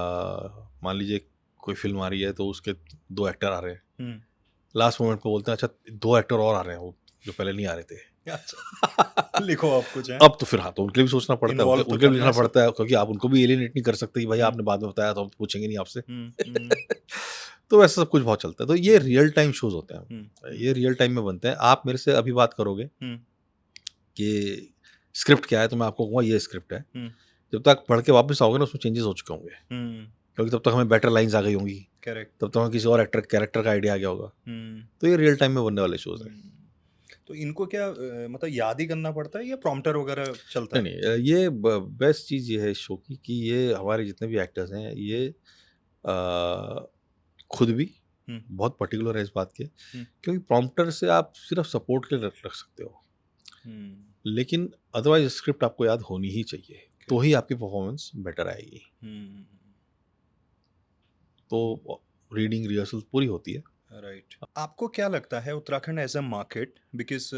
मान लीजिए कोई फ़िल्म आ रही है तो उसके 2 एक्टर आ रहे हैं। हुँ। लास्ट मोमेंट पे बोलते हैं अच्छा 2 एक्टर और आ रहे हैं वो जो पहले नहीं आ रहे थे। अच्छा, लिखो आप कुछ हैं, अब तो फिर हाँ, तो उनके लिए भी सोचना पड़ता है, उनके इन्वॉल्व तो उनके लिए भी करना है लिखना सब। पड़ता है क्योंकि आप उनको भी एलिनेट नहीं कर सकते कि भाई हुँ, आपने बाद में बताया तो हम पूछेंगे नहीं आपसे। हुँ, हुँ, तो वैसा सब कुछ बहुत चलता है। तो ये हुँ, रियल टाइम शोज़ होते हैं। हुँ, हुँ, ये रियल टाइम में बनते हैं। आप मेरे से अभी बात करोगे हुँ, कि स्क्रिप्ट क्या है तो मैं आपको कहूँगा ये स्क्रिप्ट है। हुँ, जब तक पढ़ के वापस आओगे ना उसमें चेंजेस हो चुके होंगे। हुँ, क्योंकि तब तक हमें बेटर लाइन्स आ गई होंगी। करेक्ट। तब तक हमें किसी और एक्टर कैरेक्टर का आइडिया आ गया होगा। हुँ, तो ये रियल टाइम में बनने वाले शोज़ हैं। हुँ। तो इनको क्या मतलब याद ही करना पड़ता है या प्रॉम्प्टर वगैरह चलता नहीं, है? नहीं ये ब बेस्ट चीज़ ये है इस शो की कि ये हमारे जितने भी एक्टर्स हैं ये खुद भी हुँ, बहुत पर्टिकुलर है इस बात के हुँ, क्योंकि प्रॉम्प्टर से आप सिर्फ सपोर्ट के लिए रख सकते हो। हुँ, लेकिन अदरवाइज़ स्क्रिप्ट आपको याद होनी ही चाहिए, तो ही करेक्ट। आपकी परफ़ॉर्मेंस बेटर आएगी। हुँ, तो रीडिंग रिहर्सल पूरी होती है। राइट। आपको क्या लगता है Uttarakhand as a market because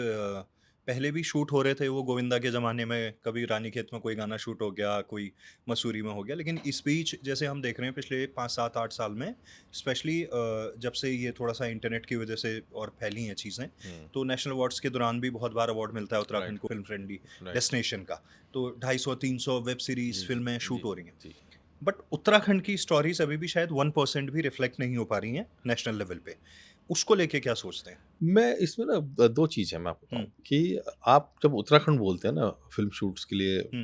पहले भी शूट हो रहे थे वो गोविंदा के ज़माने में, कभी रानीखेत में कोई गाना शूट हो गया, कोई मसूरी में हो गया, लेकिन इस बीच जैसे हम देख रहे हैं पिछले 5, 7, 8 साल में स्पेशली जब से ये थोड़ा-सा इंटरनेट की वजह से और फैली हैं चीज़ें, हुँ, तो नेशनल अवार्ड्स के दौरान भी बहुत बार अवार्ड मिलता है राइट, उत्तराखंड को फिल्म फ्रेंडली राइट। डेस्टिनेशन का। तो 250-300 वेब सीरीज़, जी, जी, फ़िल्में शूट जी, हो रही हैं। जी। बट उत्तराखंड की स्टोरीज़ अभी भी शायद 1% भी रिफ्लेक्ट नहीं हो पा रही हैं नेशनल लेवल पे। उसको लेके क्या सोचते हैं? मैं इसमें ना 2 चीज़ है मैं आपको हुँ, बताऊँ कि आप जब उत्तराखंड बोलते हैं ना फ़िल्म शूट्स के लिए, हुँ,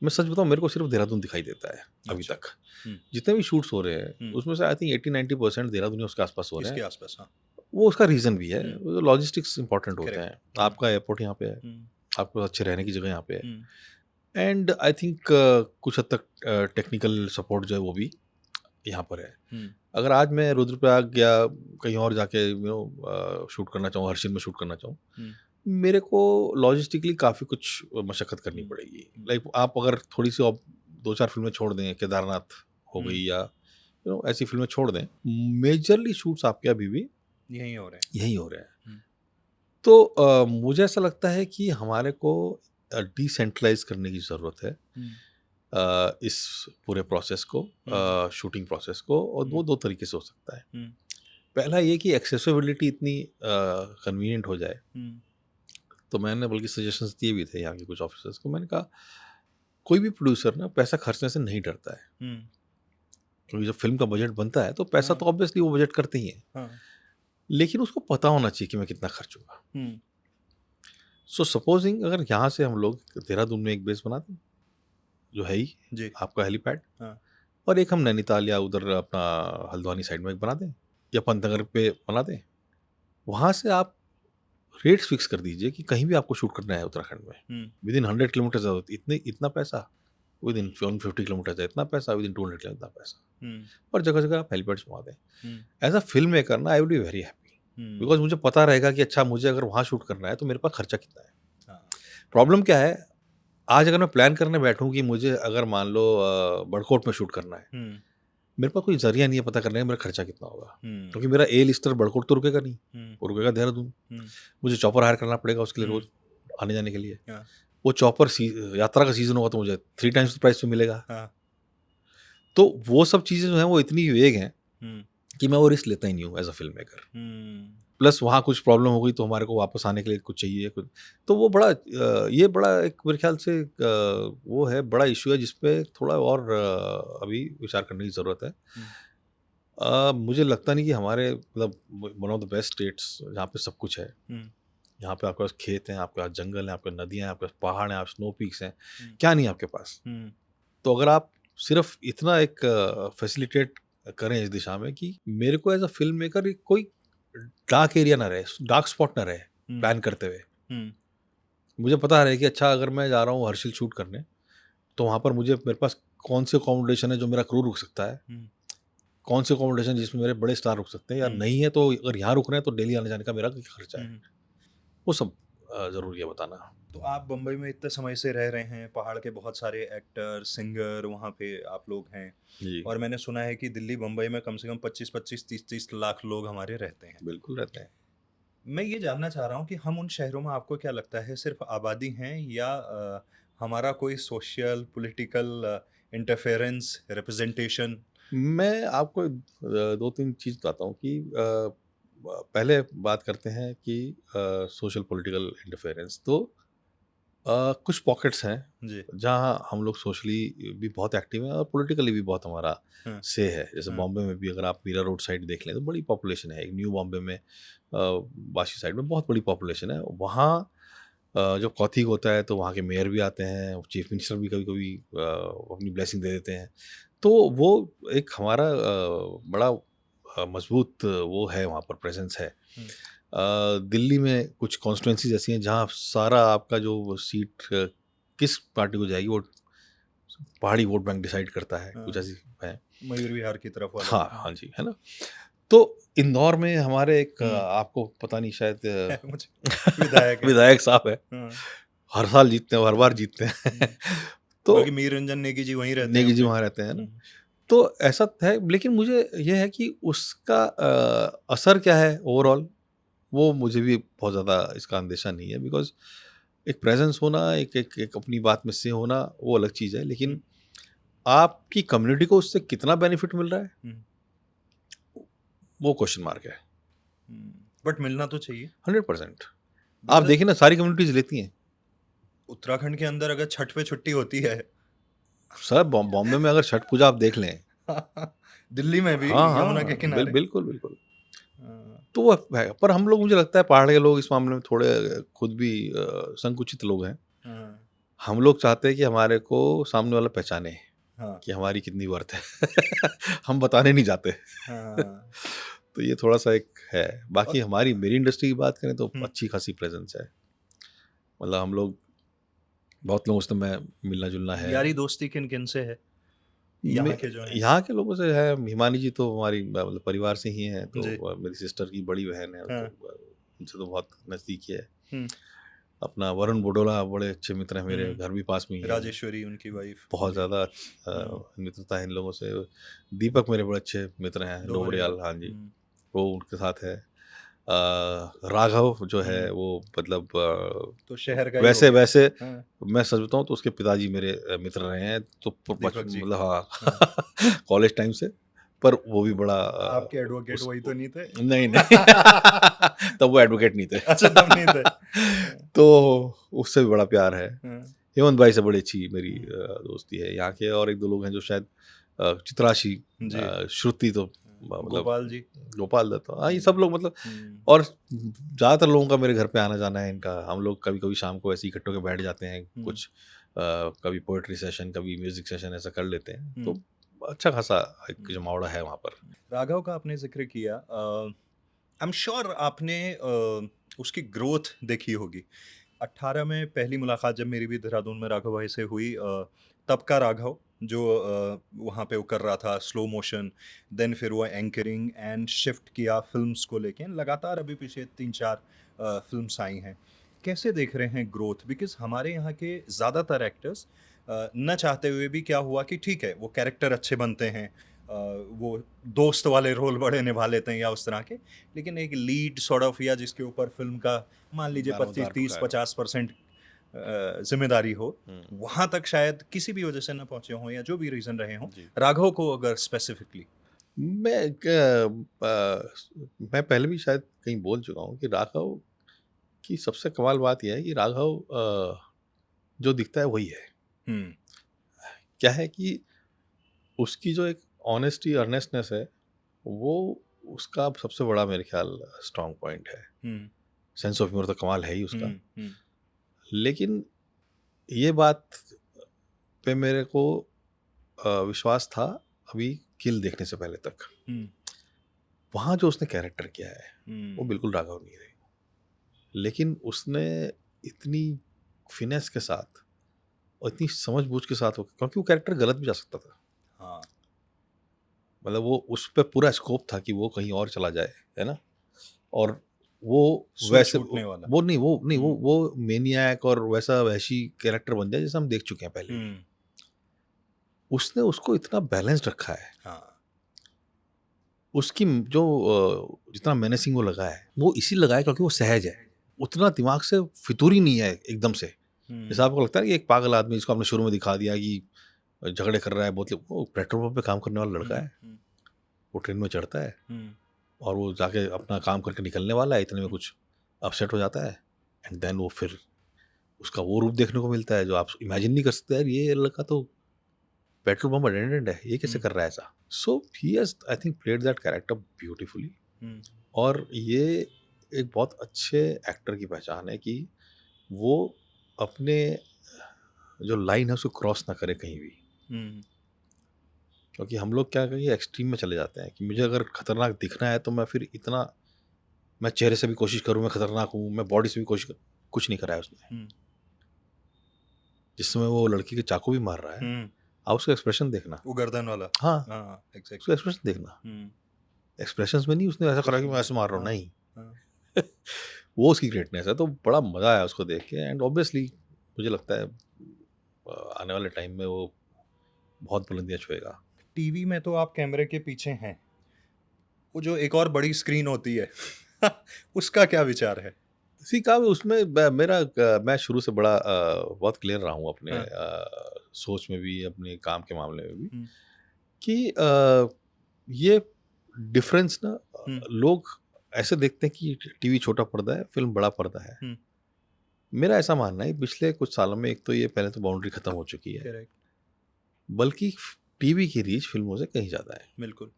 मैं सच बताऊँ मेरे को सिर्फ देहरादून दिखाई देता है अभी अच्छा। तक। हुँ, जितने भी शूट्स हो रहे हैं हुँ, उसमें से आई थिंक 80-90% देहरादून या उसके आस-पास हो रहे इसके हैं। आस-पास, हाँ। वो उसका रीज़न भी है, हुँ, लॉजिस्टिक्स इम्पोर्टेंट होते करेक्ट। हैं। हुँ, आपका एयरपोर्ट यहाँ पे है, हुँ, आपके पास अच्छे रहने की जगह यहाँ पे है हुँ, एंड आई थिंक कुछ हद तक टेक्निकल सपोर्ट जो है वो भी यहाँ पर है। हुँ, अगर आज मैं रुद्रप्रयाग या कहीं और जाके शूट करना चाहूँ, हर्षिल में शूट करना चाहूँ, हुँ, मेरे को लॉजिस्टिकली काफ़ी कुछ मशक्कत करनी हुँ, पड़ेगी। हुँ, लाइक आप अगर थोड़ी-सी और 2-4 फ़िल्में छोड़ दें, केदारनाथ हो हुँ, गई या ऐसी फ़िल्में छोड़ दें, मेजरली शूट्स आपके अभी भी यहीं हो रहे हैं। यहीं हो रहे हैं। हुँ, तो मुझे ऐसा लगता है कि हमारे को डिसेंट्रलाइज़ करने की ज़रूरत है हुँ, इस पूरे प्रोसेस को, हुँ, शूटिंग प्रोसेस को, और हुँ, वो 2 तरीके से हो सकता है। हुँ, पहला ये कि एक्सेसिबिलिटी इतनी कन्वीनिएंट हो जाए, हुँ, तो मैंने बल्कि सजेशंस दिए भी थे यहाँ के कुछ ऑफिसर्स को। मैंने कहा कोई भी प्रोड्यूसर ना पैसा खर्चने से नहीं डरता है, हुँ, क्योंकि जब फ़िल्म का बजट बनता है तो पैसा हाँ, तो ऑब्वियसली वो बजट करते ही हैं। हाँ, लेकिन उसको पता होना चाहिए कि मैं कितना खर्चूँगा। हुँ, सो सपोज़िंग अगर यहाँ से हम लोग देहरादून में एक बेस बना दें, जो है ही जी, आपका हेलीपैड, हाँ, और एक हम नैनीताल या उधर अपना हल्द्वानी साइड में एक बना दें या पंतनगर पे बना दें। वहाँ से आप रेट्स फिक्स कर दीजिए कि कहीं भी आपको शूट करना है उत्तराखंड में, हुँ, विदिन 100 किलोमीटर्स इतने इतना पैसा, विदिन 150 किलोमीटर्स है इतना पैसा, विदिन 200 किलोमीटर इतना पैसा, हुँ, और जगह-जगह आप हेलीपैड्स बनवा दें। हुँ, एज़ अ फ़िल्म मेकर ना I would be very happy, hmm, because मुझे पता रहेगा कि अच्छा मुझे अगर वहाँ शूट करना है तो मेरे पास खर्चा कितना है। हाँ, प्रॉब्लम क्या है, आज अगर मैं प्लान करने बैठूँ कि मुझे अगर मान लो बड़कोट में शूट करना है, हुँ, मेरे पास कोई ज़रिया नहीं है पता करने का मेरा खर्चा कितना होगा। हुँ, क्योंकि मेरा ए लिस्टर बड़कोट तो रुकेगा नहीं, हुँ, वो रुकेगा देहरादून। हुँ, मुझे चॉपर हायर करना पड़ेगा उसके लिए हुँ, रोज़ आने-जाने के लिए। हाँ, वो चॉपर यात्रा का सीज़न होगा तो मुझे 3 टाइम्स प्राइस पे मिलेगा। हाँ, तो वो सब चीज़ें जो हैं वो इतनी वेग हैं हुँ, कि मैं वो रिस्क लेता ही नहीं हूँ as a film maker. Hmm, plus वहाँ कुछ प्रॉब्लम हो गई तो हमारे को वापस आने के लिए कुछ चाहिए कुछ, तो वो बड़ा ये बड़ा एक मेरे ख़्याल से वो है बड़ा इश्यू है जिस पे थोड़ा और अभी विचार करने की ज़रूरत है। हुँ, मुझे लगता नहीं कि हमारे मतलब one of the best states जहाँ पे सब कुछ है। हुँ, यहाँ पे आपके पास खेत हैं, आपके पास जंगल हैं, आपके पास नदियाँ हैं, आपके पास पहाड़ हैं, आप स्नो पीक्स हैं, हुँ, क्या नहीं है आपके पास? हुँ, तो अगर आप सिर्फ़ इतना एक फैसिलिटेट करें इस दिशा में कि मेरे को एज़ अ फ़िल्म मेकर कोई डार्क एरिया ना रहे, डार्क स्पॉट ना रहे हुँ, प्लान करते हुए। हुँ, मुझे पता रहे कि अच्छा अगर मैं जा रहा हूँ हर्षिल शूट करने, तो वहाँ पर मेरे पास कौन-से अकोमोडेशन है जो मेरा क्रू रुक सकता है, हुँ, कौन-से अकोमोडेशन जिसमें मेरे बड़े स्टार रुक सकते हैं, या हुँ, नहीं है तो अगर यहाँ रुक रहे हैं तो डेली आने-जाने का मेरा खर्चा है। हुँ। वो सब ज़रूरी है बताना। तो आप बम्बई में इतने समय से रह रहे हैं, पहाड़ के बहुत सारे एक्टर, सिंगर वहाँ पे आप लोग हैं जी, और मैंने सुना है कि दिल्ली, बम्बई में कम से कम 25-25, 30-30 लाख लोग हमारे रहते हैं। बिल्कुल रहते हैं। मैं ये जानना चाह रहा हूँ कि हम उन शहरों में आपको क्या लगता है सिर्फ़ आबादी हैं या हमारा कोई सोशल पॉलिटिकल इंटरफेरेंस रिप्रेजेंटेशन? मैं आपको 2-3 चीज़ बताता हूँ कि पहले बात करते हैं कि सोशल पॉलिटिकल इंटरफेरेंस तो कुछ पॉकेट्स हैं, जी। जहाँ हम लोग सोशली भी बहुत एक्टिव हैं और पॉलिटिकली भी बहुत हमारा हाँ, से है। जैसे हाँ, बॉम्बे में भी अगर आप मीरा रोड साइड देख लें, तो बड़ी पॉपुलेशन है। एक न्यू बॉम्बे में वाशी साइड में बहुत बड़ी पॉपुलेशन है। वहाँ जब कौतिक होता है, तो वहाँ के मेयर भी आते हैं, चीफ मिनिस्टर भी कभी-कभी अपनी ब्लेसिंग दे देते हैं। तो वो एक हमारा बड़ा मज़बूत वो है, वहाँ पर प्रेज़ेंस है। हुँ, दिल्ली में कुछ कॉन्स्टिट्यूएंसीज़ ऐसी हैं जहाँ सारा आपका जो सीट किस पार्टी को जाएगी, वो पहाड़ी वोट बैंक डिसाइड करता है, कुछ हाँ, ऐसी है। मयूर विहार की तरफ वाला। हाँ, हाँ जी, है ना? तो इंदौर में हमारे एक हुँ, आपको पता नहीं शायद मुझे विधायक है। विधायक साहब हैं, हाँ, हर साल जीतते हैं, हर बार जीतते हैं। हुँ, तो बल्कि मीर रंजन नेगी जी वहीं रहते हैं नेगी जी अपने। वहाँ रहते हैं ना, हुँ, तो ऐसा है, लेकिन मुझे ये है कि उसका असर क्या है ओवरऑल, वो मुझे भी बहुत ज़्यादा इसका अंदेशा नहीं है, बिकॉज़ एक प्रेज़ेंस होना, एक एक एक अपनी बात में से होना, वो अलग चीज़ है, हुँ, लेकिन आपकी कम्युनिटी को उससे कितना बेनिफिट मिल रहा है, हुँ, वो क्वेश्चन मार्क है। हुँ, बट मिलना तो चाहिए। 100% आप बिकॉज़ देखिए ना, सारी कम्युनिटीज़ लेती हैं। उत्तराखंड के अंदर अगर छठ पे छुट्टी होती है। सर बॉम्बे में अगर छठ पूजा आप देख लें, दिल्ली में भी हाँ, यमुना के हाँ, किनारे। बिल्कुल, बिल्कुल। हाँ, तो वो है, पर हम लोग, मुझे लगता है पहाड़ के लोग इस मामले में थोड़े खुद भी संकुचित लोग हैं। हाँ, हम लोग चाहते हैं कि हमारे को सामने वाला पहचाने हाँ, कि हमारी कितनी वर्थ है। हम बताने नहीं जाते। हाँ, तो ये थोड़ा-सा एक है। बाकी और हमारी मेरी इंडस्ट्री की बात करें, तो हुँ, अच्छी खासी प्रेज़ेंस है। मतलब हम लोग बहुत लोगों से, मैं मिलना-जुलना है। यारी दोस्ती किन-किन से है? में यहाँ के जो हैं? यहाँ के लोगों से है, हिमानी जी तो हमारी मतलब परिवार से ही हैं, तो जी, मेरी सिस्टर की बड़ी बहन है, तो हाँ, उनसे तो बहुत नज़दीकी है। हुँ, अपना वरुण बुडोला बड़े अच्छे मित्र हैं मेरे, हुँ, घर भी पास में ही है। राजेश्वरी उनकी वाइफ़। बहुत जी, ज़्यादा हुँ, मित्रता है इन लोगों से। दीपक मेरे बड़े अच्छे मित्र हैं, डोबरियाल, डोबरियाल, हाँ जी, हुँ, वो उनके साथ है। राघव जो है, हुँ, वो मतलब तो शहर का ही हो वैसे गया। वैसे हाँ, मैं सच बताऊँ तो उसके पिताजी मेरे मित्र रहे हैं, तो दीपक जी। मतलब हाँ, हाँ, कॉलेज टाइम से। पर वो भी बड़ा आपके एडवोकेट उस वही तो नहीं थे? नहीं, नहीं। तब वो एडवोकेट नहीं थे। अच्छा, तब नहीं थे। हाँ, तो उससे भी बड़ा प्यार है। हाँ, हेमंत भाई से बड़ी अच्छी मेरी हुँ, दोस्ती है। यहाँ के और 1-2 लोग हैं जो शायद चित्राशी, जी, श्रुति तो मतलब गोपाल जी। गोपाल दत्त, हाँ, ये हुँ, सब लोग मतलब। हुँ, और ज़्यादातर लोगों का मेरे घर पे आना-जाना है इनका। हम लोग कभी-कभी शाम को ऐसे ही इकट्ठे होके बैठ जाते हैं। हुँ, कुछ कभी पोएट्री सेशन, कभी म्यूज़िक सेशन ऐसा कर लेते हैं। हुँ, तो अच्छा खासा एक हुँ। जमावड़ा है वहाँ पर। राघव का आपने ज़िक्र किया, आई एम श्योर आपने उसकी ग्रोथ देखी होगी। 18 में पहली मुलाकात जब मेरी भी देहरादून में राघव भाई से हुई, तब का राघव जो वहाँ पे वो कर रहा था स्लो मोशन, देन फिर वो एंकरिंग एंड शिफ्ट किया फ़िल्म्स को लेके। लगातार अभी पीछे 3-4 फ़िल्म्स आई हैं। कैसे देख रहे हैं ग्रोथ? बिकॉज़ हमारे यहाँ के ज़्यादातर एक्टर्स ना चाहते हुए भी क्या हुआ कि ठीक है, वो कैरेक्टर अच्छे बनते हैं, वो दोस्त वाले रोल बड़े निभा लेते हैं या उस तरह के, लेकिन एक लीड सॉर्ट ऑफ या जिसके ऊपर फ़िल्म का मान लीजिए दारोमदार 25, 30, का है। 50% ज़िम्मेदारी हो, हुँ, वहाँ तक शायद किसी भी वजह से ना पहुँचे हों या जो भी रीज़न रहे हों। जी। राघव को अगर स्पेसिफिकली। मैं पहले भी शायद कहीं बोल चुका हूँ कि राघव की सबसे कमाल बात ये है कि राघव जो दिखता है वही है। हुँ, क्या है कि उसकी जो एक ऑनेस्टी, अर्नेस्टनेस है, वो उसका सबसे बड़ा मेरे ख्याल स्ट्रॉन्ग पॉइंट है। हुँ, सेंस ऑफ ह्यूमर तो कमाल है ही उसका। हुँ, हुँ, लेकिन ये बात पे मेरे को विश्वास था अभी किल देखने से पहले तक। हुँ, वहाँ जो उसने कैरेक्टर किया है, वो हुँ, बिल्कुल राघव नहीं रही। लेकिन उसने इतनी फिनेस के साथ और इतनी समझ-बूझ के साथ, वो क्योंकि वो कैरेक्टर गलत भी जा सकता था। हाँ, मतलब वो उस पे पूरा स्कोप था कि वो कहीं और चला जाए, है ना? और वो सुर वैसे छूटने वाला। वो नहीं, हुँ, वो मैनिएक और वैसा वहशी कैरेक्टर बन जाए जैसा हम देख चुके हैं पहले भी। हुँ, उसने उसको इतना बैलेंस्ड रखा है। हाँ, उसकी जो जितना मेनेसिंग वो लगा है, वो इसीलिए लगा है क्योंकि वो सहज है। उतना दिमाग से फितूरी नहीं है एकदम से। जैसे आपको लगता है कि एक पागल आदमी जिसको आपने शुरू में दिखा दिया कि झगड़े कर रहा है बहुत, वो पेट्रोल पंप पे काम करने वाला लड़का है, वो ट्रेन में चढ़ता है और वो जाके अपना काम करके निकलने वाला है, इतने में कुछ अपसेट हो जाता है एंड देन वो फिर उसका वो रूप देखने को मिलता है जो आप इमेजिन नहीं कर सकते। यार ये लड़का तो पेट्रोल पंप अटेंडेंट है, ये कैसे कर रहा है ऐसा। So he has I think played that character beautifully. और ये एक बहुत अच्छे एक्टर की पहचान है कि वो अपने जो लाइन है उसको क्रॉस ना करे कहीं भी। क्योंकि हम लोग क्या करेंगे, एक्सट्रीम में चले जाते हैं कि मुझे अगर खतरनाक दिखना है तो मैं फिर इतना, मैं चेहरे से भी कोशिश करूँ मैं खतरनाक हूँ, मैं बॉडी से भी कोशिश, कुछ नहीं करा है उसने। जिस समय वो लड़की के चाकू भी मार रहा है, आप उसका एक्सप्रेशन देखना, वो गर्दन वाला। हाँ एग्जैक्टली। उसका एक्सप्रेशन देखना, एक्सप्रेशंस में नहीं उसने ऐसा करा कि मैं ऐसे मार रहा हूँ, नहीं। वो उसकी ग्रेटनेस है। तो बड़ा मजा आया उसको देख के एंड ऑब्वियसली मुझे लगता है आने वाले टाइम में वो बहुत बुलंदियां छुएगा। टीवी में तो आप कैमरे के पीछे हैं, वो जो एक और बड़ी स्क्रीन होती है उसका क्या विचार है? इसी का उसमें मैं शुरू से बड़ा बहुत क्लियर रहा हूँ अपने सोच में भी, अपने काम के मामले में भी, कि ये डिफरेंस ना लोग ऐसे देखते हैं कि टीवी छोटा पर्दा है, फिल्म बड़ा पर्दा है। मेरा ऐसा मानना है पिछले कुछ सालों में एक तो ये पहले तो बाउंड्री खत्म हो चुकी है, बल्कि टीवी की रीच फिल्मों से कहीं ज्यादा है। बिल्कुल।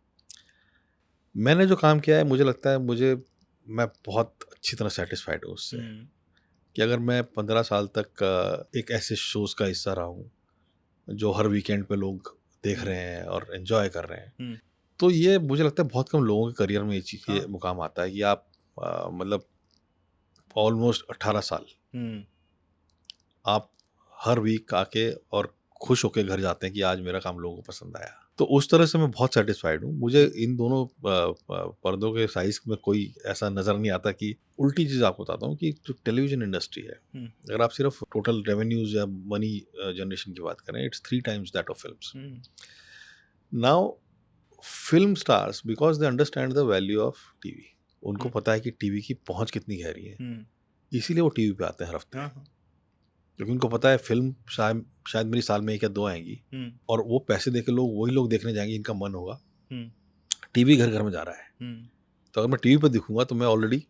मैंने जो काम किया है मुझे लगता है मैं बहुत अच्छी तरह सेटिस्फाइड हूँ उससे, कि अगर मैं 15 साल तक एक ऐसे शोज का हिस्सा रहा हूँ जो हर वीकेंड पे लोग देख रहे हैं और एंजॉय कर रहे हैं, तो ये मुझे लगता है बहुत कम लोगों के करियर में ये मुकाम आता है कि आप मतलब ऑलमोस्ट 18 साल आप हर वीक आके और खुश होके घर जाते हैं कि आज मेरा काम लोगों को पसंद आया। तो उस तरह से मैं बहुत सेटिस्फाइड हूँ। मुझे इन दोनों पर्दों के साइज में कोई ऐसा नज़र नहीं आता कि उल्टी चीज़ आपको बताता हूँ कि जो टेलीविजन इंडस्ट्री है, अगर आप सिर्फ टोटल रेवेन्यूज या मनी जनरेशन की बात करें, it's 3 times that of films. Now film stars because they understand the value of TV, उनको पता है कि टीवी की पहुंच कितनी गहरी है, इसीलिए वो टीवी पे आते हैं हर हफ्ते, क्योंकि उनको पता है फिल्म शायद मेरी साल में 1 या 2 आएंगी और वो पैसे देके वही लोग देखने जाएंगे इनका मन होगा। टीवी घर घर में जा रहा है, तो अगर मैं टीवी पे दिखूंगा तो मैं ऑलरेडी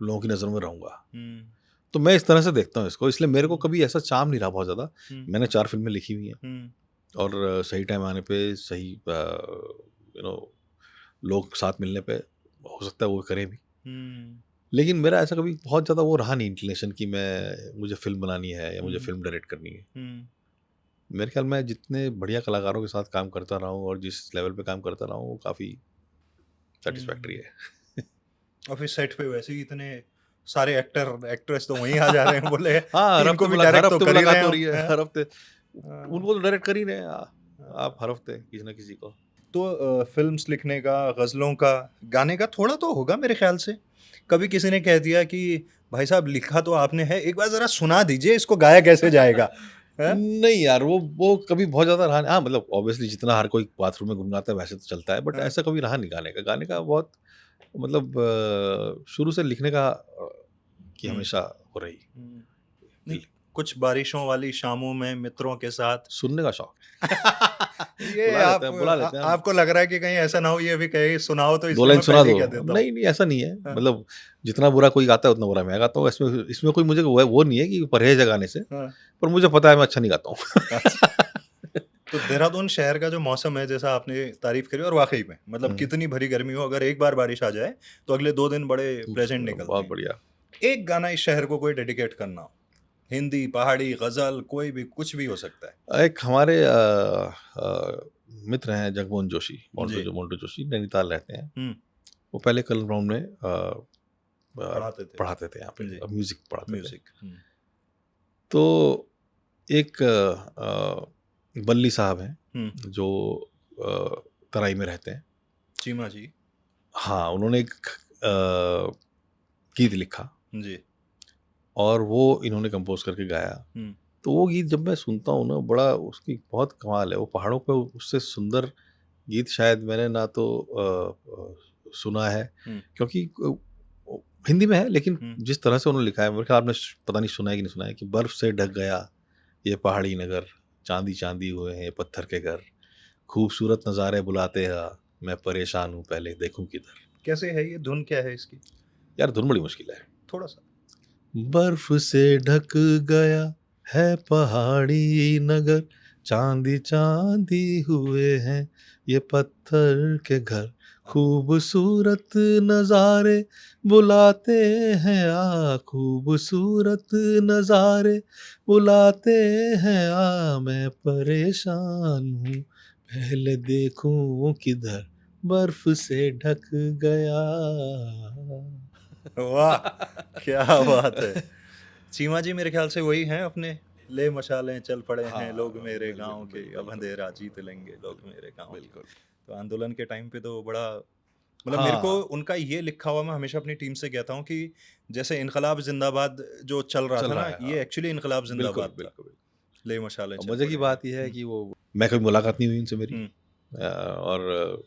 लोगों की नज़र में रहूंगा। तो मैं इस तरह से देखता हूँ इसको, इसलिए मेरे को कभी ऐसा चाम नहीं रहा बहुत ज़्यादा। मैंने 4 फिल्में लिखी हुई हैं और सही टाइम आने पे सही लोग साथ मिलने पे हो सकता है वो करें भी, लेकिन मेरा ऐसा कभी बहुत ज़्यादा वो रहा नहीं इंक्लिनेशन कि मुझे फिल्म बनानी है या मुझे फिल्म डायरेक्ट करनी है। मेरे ख्याल में जितने बढ़िया कलाकारों के साथ काम करता रहा हूँ और जिस लेवल पे काम करता रहा हूँ वो काफ़ी सेटिस्फैक्टरी है। और फिर सेट पे वैसे ही इतने सारे एक्टर एक्ट्रेस तो वहीं आ जा रहे हैं बोले हाँ, इनको भी डायरेक्ट तो कर ही रहे हो रही है, हैं। हर हफ्ते उनको तो डायरेक्ट कर ही रहे हैं आप हर हफ्ते किसी ना किसी को। तो फिल्म्स लिखने का, गज़लों का, गाने का थोड़ा तो होगा मेरे ख्याल से। कभी किसी ने कह दिया कि भाई साहब लिखा तो आपने है, एक बार ज़रा सुना दीजिए, इसको गाया कैसे जाएगा? नहीं यार, वो कभी बहुत ज़्यादा रहा नहीं। हाँ, मतलब ऑब्वियसली जितना हर कोई बाथरूम में गुनगुनाता है वैसे तो चलता है, बट ऐसा कभी रहा नहीं गाने का बहुत मतलब शुरू से लिखने का कि हमेशा हो रही। कुछ बारिशों वाली शामों में मित्रों के साथ सुनने का शौक। ये बुला लेते हैं आपको लग रहा है कि कहीं ऐसा ना हो ये भी कहे सुनाओ तो 2 लाइन सुना दो। देता नहीं ऐसा नहीं है, मतलब जितना बुरा कोई गाता है उतना बुरा मैं गाता हूँ। इसमें कोई मुझे वो नहीं है कि परहेज है गाने से, पर मुझे पता है मैं अच्छा नहीं गाता हूँ। तो देहरादून शहर का जो मौसम है, जैसा आपने तारीफ करी, और वाकई में मतलब कितनी भरी गर्मी हो, अगर एक बार बारिश आ जाए तो अगले 2 दिन बड़े प्लेजेंट निकलते हैं। बहुत बढ़िया। एक गाना इस शहर को कोई डेडिकेट करना हो, हिंदी, पहाड़ी, गजल, कोई भी, कुछ भी हो सकता है। एक हमारे मित्र हैं जगमोहन जोशी, मोंटू जोशी, नैनीताल रहते हैं। वो पहले कलर ग्राउंड में पढ़ाते थे यहाँ पे, म्यूजिक पढ़ाते थे। तो एक बल्ली साहब हैं जो तराई में रहते हैं, चीमा जी। हाँ, उन्होंने एक गीत लिखा जी और वो इन्होंने कंपोज करके गाया। तो वो गीत जब मैं सुनता हूँ ना, बड़ा उसकी बहुत कमाल है। वो पहाड़ों पे उससे सुंदर गीत शायद मैंने ना तो सुना है, क्योंकि हिंदी में है, लेकिन जिस तरह से उन्होंने लिखा है, मेरे ख्याल आपने पता नहीं सुना है कि नहीं सुना है, कि बर्फ से ढक गया ये पहाड़ी नगर, चांदी चांदी हुए हैं ये पत्थर के घर, खूबसूरत नज़ारे बुलाते हैं, मैं परेशान हूँ पहले देखूं किधर। कैसे है ये धुन, क्या है इसकी? यार धुन बड़ी मुश्किल है। थोड़ा सा। बर्फ से ढक गया है पहाड़ी नगर, चांदी चांदी हुए हैं ये पत्थर के घर, खूबसूरत नज़ारे बुलाते हैं खूबसूरत नज़ारे बुलाते हैं मैं परेशान हूँ पहले देखूं किधर, बर्फ से ढक गया। वाह, क्या बात है। चीमा जी मेरे ख्याल से वही हैं अपने, ले मशालें चल पड़े हैं लोग हाँ, मेरे बिल्कुल, गाँव के, अब बिल्कुल, अंधेरा जीत लेंगे लोग मेरे गाँव के। बिल्कुल। तो आंदोलन के टाइम पे तो बड़ा, मतलब मेरे को हाँ, उनका ये लिखा हुआ मैं हमेशा अपनी टीम से कहता हूँ कि जैसे इनकलाब जिंदाबाद जो चल रहा चल था रहा ना, है, ये हाँ। एक्चुअली इनकलाब बिल्कुल, जिंदाबाद था। बिल्कुल, बिल्कुल। ले मशालें और चल मज़े की पड़े हैं। बात ये है कि वो मैं कभी मुलाकात नहीं हुई इनसे मेरी, हुँ, और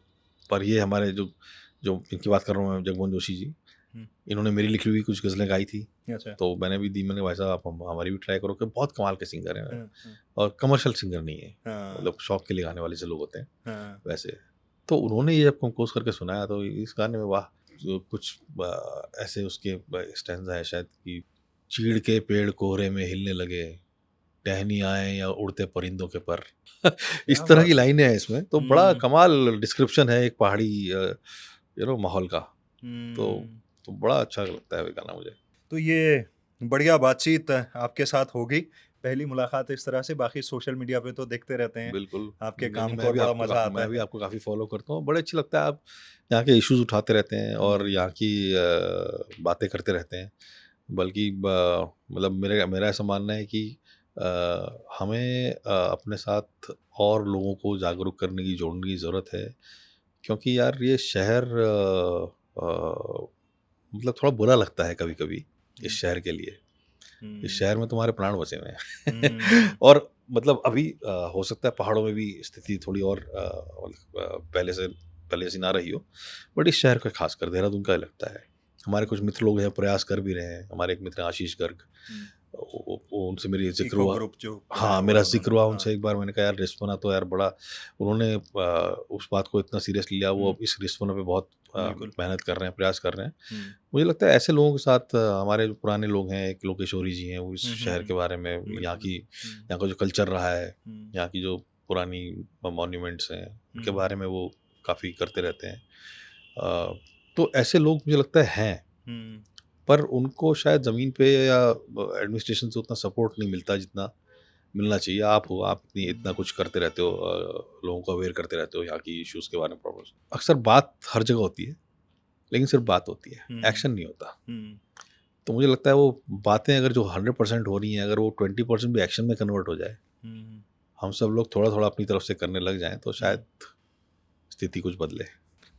पर ये हमारे जो जो इनकी बात कर रहा हूँ मैं, जगमोहन जोशी जी, हुँ, इन्होंने मेरी लिखी हुई कुछ ग़ज़लें गाई थी, अच्छा। तो मैंने भी दी। मैंने कहा भाई साहब आप हमारी भी ट्राई करो, कि बहुत कमाल के सिंगर हैं, हाँ, हाँ, और कमर्शियल सिंगर नहीं है, हाँ, मतलब शौक के लिए गाने वाले जो लोग होते हैं हाँ, वैसे। तो उन्होंने ये जब कंपोज़ करके सुनाया, तो इस गाने में वाह! जो कुछ ऐसे उसके स्टैन्ज़ा है शायद कि चीड़ के पेड़ कोहरे में हिलने लगे, टहनी आए या उड़ते परिंदों के पर। क्या इस तरह की बात है। लाइनें हैं इसमें, तो बड़ा हुँ, कमाल डिस्क्रिप्शन है एक पहाड़ी माहौल का। तो हुँ। बड़ा अच्छा लगता है ये गाना मुझे। तो ये बढ़िया बातचीत आपके साथ होगी। पहली मुलाकात इस तरह से, बाकी सोशल मीडिया पे तो देखते रहते हैं बिल्कुल। आपके नहीं, नहीं, काम को और बड़ा मज़ा आता मैं भी है। आपको काफ़ी फ़ॉलो करता हूँ। बड़े अच्छे लगता है, आप यहाँ के इश्यूज़ उठाते रहते हैं और हुँ, यहाँ की बातें करते रहते हैं। बल्कि मतलब मेरा ऐसा मानना है कि हमें अपने साथ और लोगों को जागरूक करने की, जोड़ने की ज़रूरत है। क्योंकि यार ये शहर मतलब थोड़ा बुरा लगता है कभी-कभी इस हुँ, शहर के लिए। इस हुँ, शहर में तुम्हारे प्राण बचे हुए हैं। हुँ, और मतलब अभी हो सकता है पहाड़ों में भी स्थिति थोड़ी और पहले से ना रही हो, बट इस शहर का खासकर देहरादून का लगता है। हमारे कुछ मित्र लोग हैं, प्रयास कर भी रहे हैं। हमारे एक मित्र हैं आशीष गर्ग, हुँ। वो उनसे मेरी ज़िक्र इको हुआ। ग्रुप जो बनाया हाँ, हुआ मेरा है ज़िक्र उन्होंने। हुआ हाँ। उनसे एक बार। मैंने कहा यार रिस्पना तो यार बड़ा, उन्होंने उस बात को इतना सीरियसली लिया, वो हुँ, अब इस रिस्पना पे बहुत बिल्कुल। मेहनत कर रहे हैं, प्रयास कर रहे हैं। हुँ, मुझे लगता है ऐसे लोगों के साथ हमारे जो पुराने लोग हैं, एक लोकेशोरी जी हैं, वो इस हुँ, हुँ, शहर के बारे में, हुँ। बिल्कुल, बिल्कुल। हुँ, यहाँ का जो कल्चर रहा है, हुँ, यहाँ की जो पुरानी मॉन्यूमेंट्स हैं, उनके हुँ, बारे में वो काफ़ी करते रहते हैं। अ, तो ऐसे लोग मुझे लगता है हैं, हुँ, पर उनको शायद ज़मीन पे या एडमिनिस्ट्रेशन से उतना सपोर्ट नहीं मिलता जितना मिलना चाहिए। आप हो, आप इतना हुँ, कुछ करते रहते हो, लोगों को अवेयर करते रहते हो यहाँ की इश्यूज़ के बारे में, प्रॉब्लम्स। अक्सर बात हर जगह होती है, लेकिन सिर्फ़ बात होती है, हुँ, एक्शन नहीं होता। हुँ, तो मुझे लगता है वो बातें अगर जो 100% हो रही हैं, अगर वो 20% भी एक्शन में कन्वर्ट हो जाए, हुँ, हम सब लोग थोड़ा-थोड़ा अपनी तरफ से करने लग जाएँ, तो हुँ। शायद स्थिति कुछ बदले।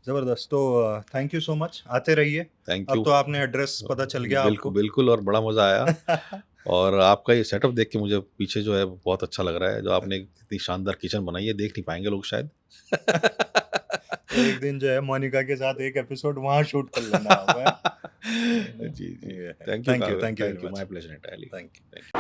ज़बरदस्त। तो थैंक यू सो मच, आते रहिए। थैंक अब यू। तो आपने एड्रेस पता चल गया बिल्कुल, आपको। बिल्कुल, और बड़ा मज़ा आया। और आपका ये सेटअप देख के मुझे पीछे जो है वो बहुत अच्छा लग रहा है, जो आपने इतनी शानदार किचन बनाई है, देख नहीं पाएँगे लोग शायद। तो एक दिन जो है मोनिका के साथ एक एपिसोड वहाँ शूट कर लेना आप, हैं? जी, जी। ये है। थैंक यू थैंक यू काव्य, very thank you, much. My pleasure entirely. Thank you. Thank you.